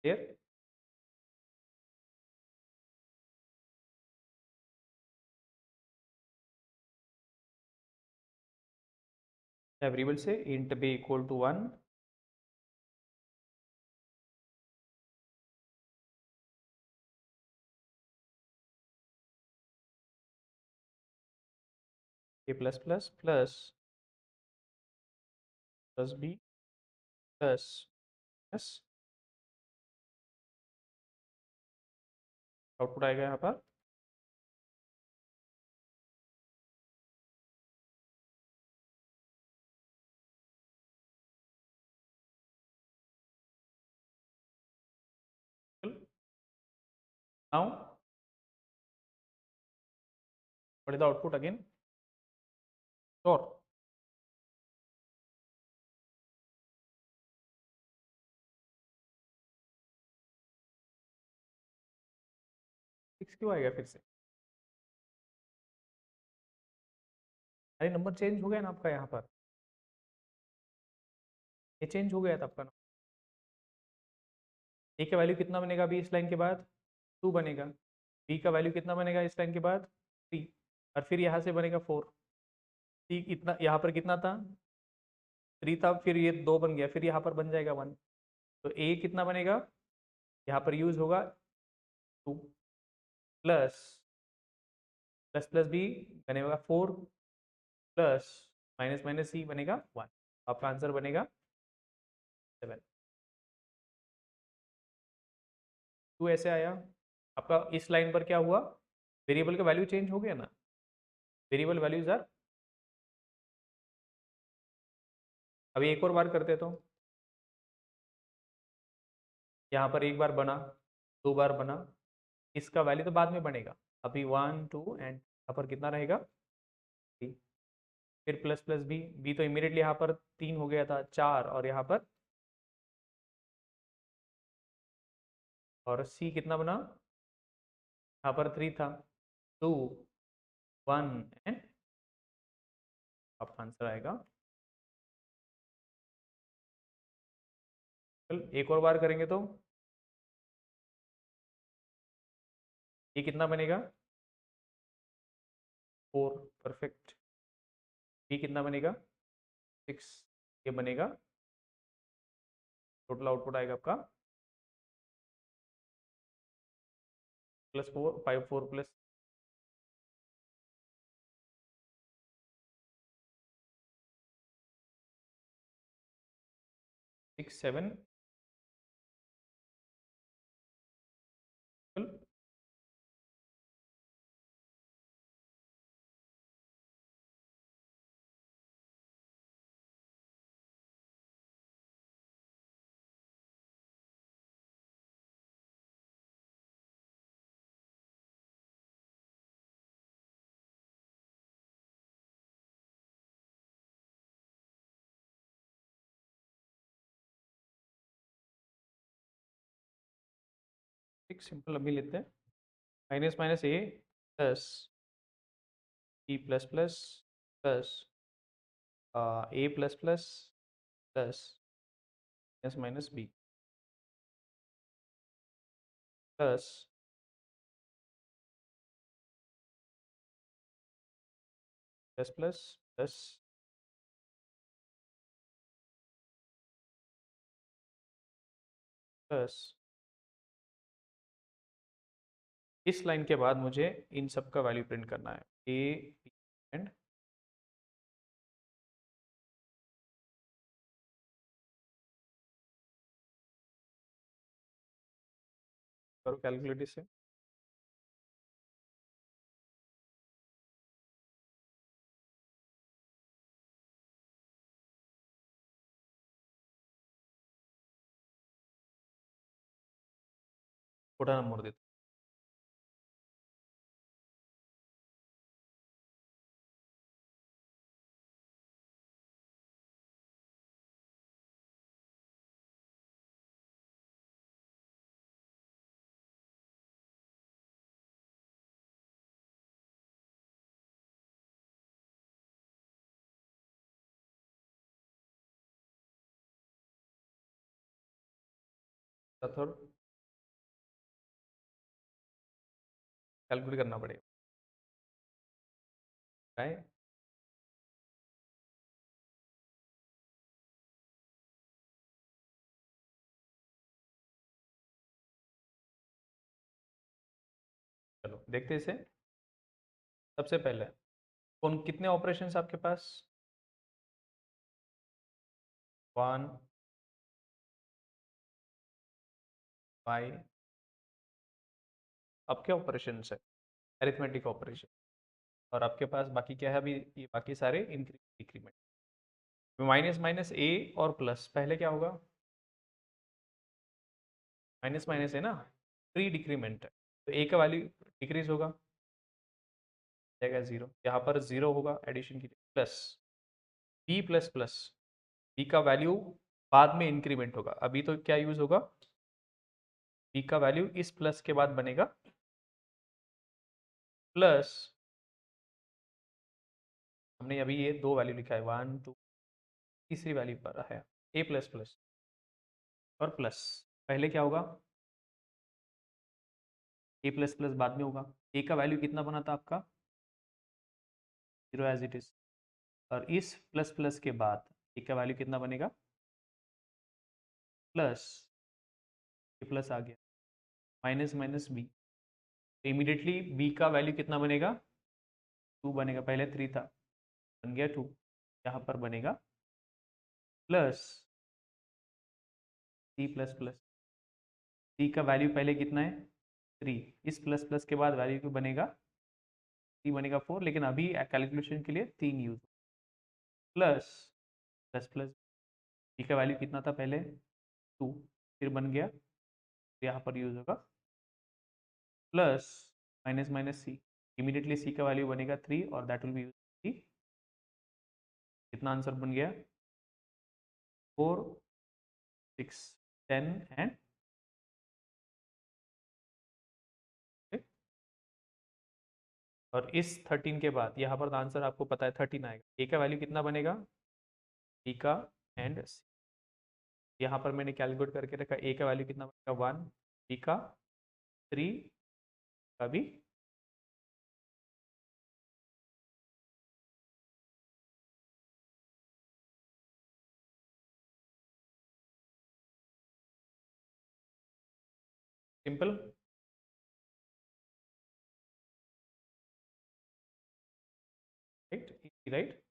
क्लियर. वेरिएबल से int B equal to 1, A plus plus plus plus B plus S, output आएगा यहाँ पर now what is the output again, sure, 6 क्यों आएगा फिर से? अरे नंबर चेंज हो गया ना आपका यहाँ पर, ये चेंज हो गया था आपका। ए का वैल्यू कितना बनेगा अभी इस लाइन के बाद? 2 बनेगा। बी का वैल्यू कितना बनेगा इस लाइन के बाद? 3। और फिर यहाँ से बनेगा 4। ठीक, इतना यहाँ पर कितना था? 3 था, फिर ये 2 बन गया, फिर यहाँ पर बन जाएगा 1। तो ए कितना बनेगा? यहाँ पर यूज होगा 2 प्लस प्लस प्लस बी बनेगा 4 प्लस माइनस माइनस सी बनेगा 1। आपका आंसर बनेगा 7। टू ऐसे आया आपका। इस लाइन पर क्या हुआ? वेरिएबल का वैल्यू चेंज हो गया ना, वेरिएबल वैल्यूज आर। अभी एक और बार करते तो यहाँ पर एक बार बना, 2 बार बना, इसका वैल्यू तो बाद में बनेगा। अभी 1 2 एंड यहाँ पर कितना रहेगा? 3। फिर प्लस प्लस बी, बी तो इमीडिएटली यहाँ पर 3 हो गया था, 4, और यहाँ पर, और सी कितना बना? यहाँ पर 3 था, 2 1 एंड आपका आंसर आएगा। चल एक और बार करेंगे तो ये कितना बनेगा? 4, परफेक्ट। बी कितना बनेगा? 6। ये बनेगा, टोटल आउटपुट आएगा आपका प्लस 4 5 4 प्लस 6 7। एक सिंपल अभी लेते हैं, minus minus a plus B plus plus plus a plus plus plus minus minus b plus plus plus plus plus. इस लाइन के बाद मुझे इन सब का वैल्यू प्रिंट करना है, ए बी एंड करो कैलकुलेटर से। छोटा नंबर देता थोड़ा कैलकुलेट करना पड़ेगा, राइट। चलो देखते हैं इसे। सबसे पहले कौन कितने ऑपरेशन आपके पास? 1 5। आपके ऑपरेशन है अरिथमेटिक ऑपरेशन, और आपके पास बाकी क्या है अभी? ये बाकी सारे इंक्रीमेंट डिक्रीमेंट। माइनस माइनस ए और प्लस, पहले क्या होगा? माइनस माइनस है ना, प्री डिक्रीमेंट है, तो ए का वैल्यू डिक्रीज होगा, जाएगा जीरो। यहाँ पर जीरो होगा एडिशन के लिए, plus B plus plus, B का वैल्यू बाद में इंक्रीमेंट होगा, अभी तो क्या यूज होगा? बी का वैल्यू इस प्लस के बाद बनेगा प्लस, हमने अभी ये दो वैल्यू लिखा है 1 2, तीसरी वैल्यू पर है ए प्लस प्लस और प्लस। पहले क्या होगा? ए प्लस प्लस बाद में होगा। ए का वैल्यू कितना बना था आपका? जीरो एज इट इज, और इस प्लस प्लस के बाद ए का वैल्यू कितना बनेगा? प्लस, ए प्लस आ गया, माइनस माइनस बी, तो इमीडिएटली बी का वैल्यू कितना बनेगा? 2 बनेगा, पहले 3 था, बन गया 2। यहाँ पर बनेगा प्लस सी प्लस प्लस, सी का वैल्यू पहले कितना है? 3, इस प्लस प्लस के बाद वैल्यू क्यों बनेगा? सी बनेगा 4, लेकिन अभी कैलकुलेशन के लिए 3 use, plus plus plus, C का वैल्यू कितना था पहले? 2, फिर बन गया, तो यहाँ पर यूज होगा प्लस माइनस माइनस सी, इमीडिएटली सी का वैल्यू बनेगा 3 और दैट विल बी यूज। कितना आंसर बन गया? 4 6 10 एंड, और इस 13 के बाद यहाँ पर आंसर आपको पता है 13 आएगा। ए का वैल्यू कितना बनेगा? बी का एंड सी, यहाँ पर मैंने कैलकुलेट करके रखा, ए का वैल्यू कितना बनेगा? 1, बी का 3 का भी, simple, right, right.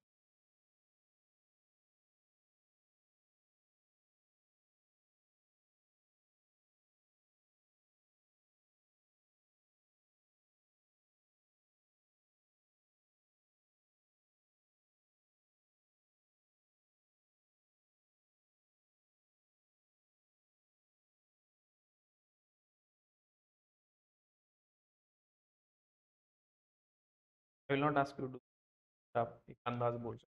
I will not ask you to, आप एक अंदाज बोल सकते,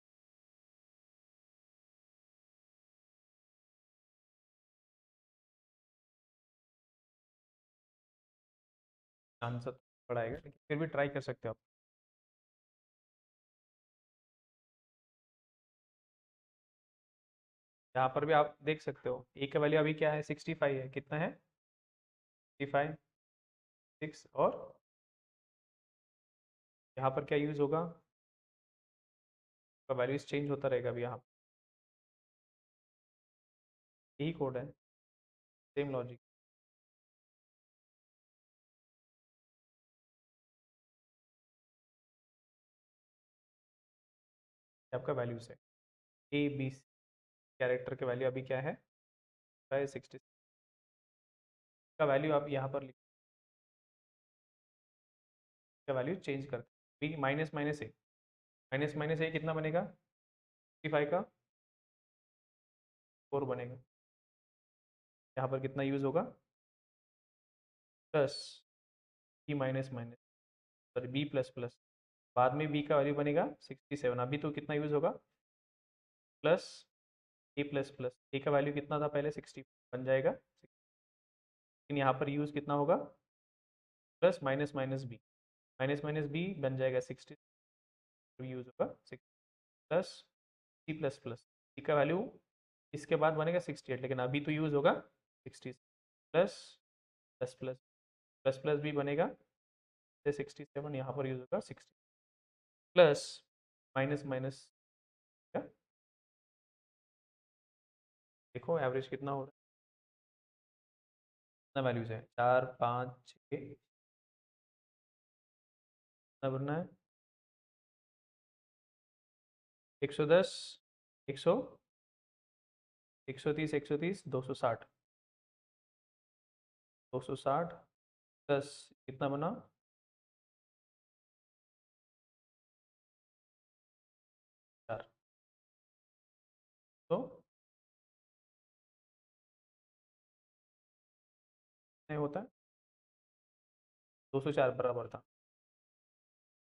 आंसर पड़ाएगा, लेकिन फिर भी ट्राई कर सकते हो आप। यहाँ पर भी आप देख सकते हो ए का वैल्यू अभी क्या है? 65 है, कितना है? 65 6, और यहाँ पर क्या यूज होगा? का वैल्यूज चेंज होता रहेगा अभी, यहाँ यही कोड है, सेम लॉजिक। आपका वैल्यूज है ए बी सी, कैरेक्टर के वैल्यू अभी क्या है? 60 का वैल्यू आप यहाँ पर लिख, का वैल्यू चेंज करते हैं, माइनस माइनस ए, माइनस माइनस ए कितना बनेगा? 65 का 4 बनेगा, यहाँ पर कितना यूज होगा? Plus B minus minus, sorry B plus plus, बाद में बी का वैल्यू बनेगा 67, अभी तो कितना यूज होगा? प्लस ए प्लस प्लस, ए का वैल्यू कितना था पहले? 60 बन जाएगा, लेकिन यहाँ पर यूज कितना होगा? Plus minus minus B, minus minus B बन जाएगा 60, यूज होगा 6 प्लस सी प्लस प्लस, सी का वैल्यू इसके बाद बनेगा 68, लेकिन अभी तो यूज होगा 60, plus plus plus, plus plus भी बनेगा 67, यहाँ पर यूज होगा 60, प्लस माइनस माइनस, देखो एवरेज कितना हो रहा है, कितना वैल्यूज है? 4 5 6, कितना बनना है? 110, 100, 130, 130, 260, 260 10 कितना बना? 4। तो नहीं होता है, 204 बराबर था।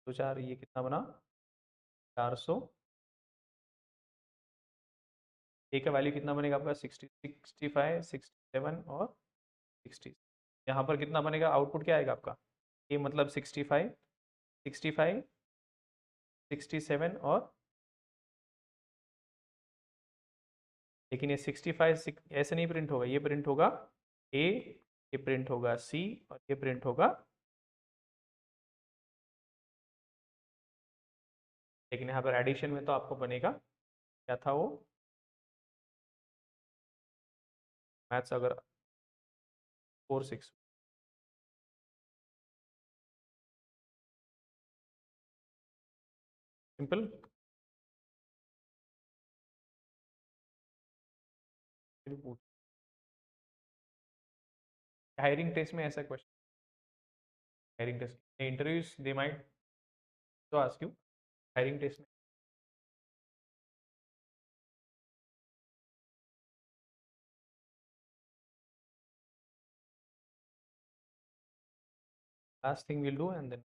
204, ये कितना बना? 400। ए का वैल्यू कितना बनेगा आपका? 60, 65, 67 और 60। यहाँ पर कितना बनेगा? आउटपुट क्या आएगा आपका? ए मतलब 65, 65, 67 और, लेकिन ये 65 ऐसे नहीं प्रिंट होगा, ये प्रिंट होगा ए, ये प्रिंट होगा सी, और ये प्रिंट होगा। लेकिन यहाँ पर एडिशन में तो आपको बनेगा, क्या था वो मैथ्स, अगर 4, 6। सिंपल। हायरिंग टेस्ट में ऐसा question, hiring test interviews they might तो आस्क यू, हायरिंग टेस्ट में। Last thing will do and then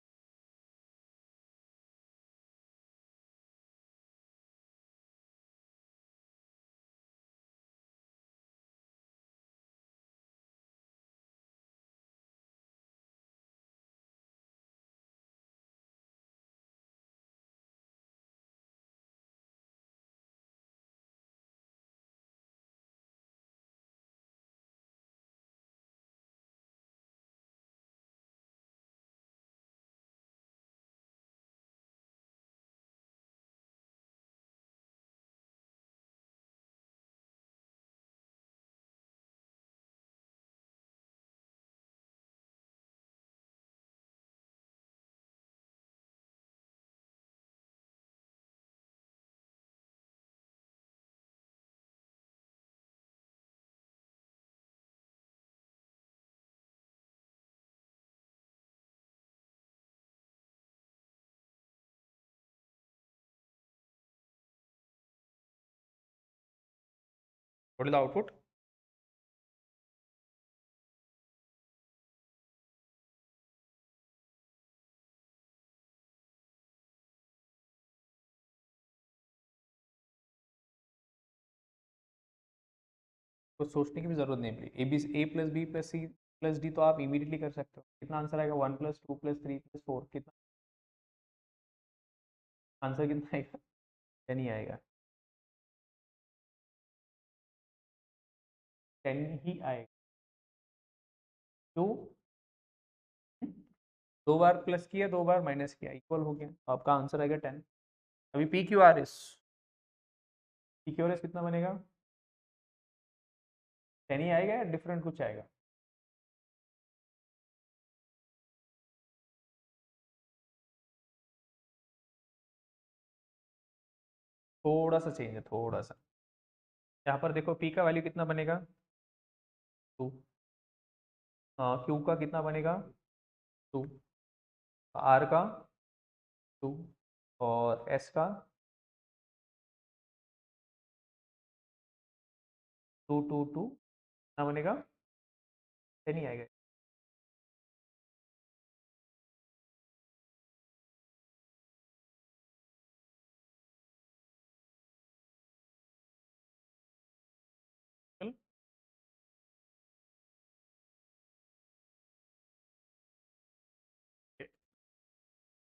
what is the output? तो सोचने की भी जरूरत नहीं पड़ी, a plus B plus C plus d तो आप इमीडिएटली कर सकते हो। कितना आंसर आएगा? 1 + 2 + 3 + 4, कितना आंसर कितना आएगा? 10 ही आएगा, 10 ही आएगा। क्यों? दो बार प्लस किया, दो बार माइनस किया, इक्वल हो गया, तो आपका आंसर आएगा 10। अभी पी क्यू आर एस कितना बनेगा? 10 ही आएगा या डिफरेंट कुछ आएगा? थोड़ा सा चेंज है, थोड़ा सा। यहाँ पर देखो, पी का वैल्यू कितना बनेगा? 2। क्यू का कितना बनेगा? 2। आर का 2, और एस का 2, 2, 2, कितना बनेगा? 10 ही आएगा।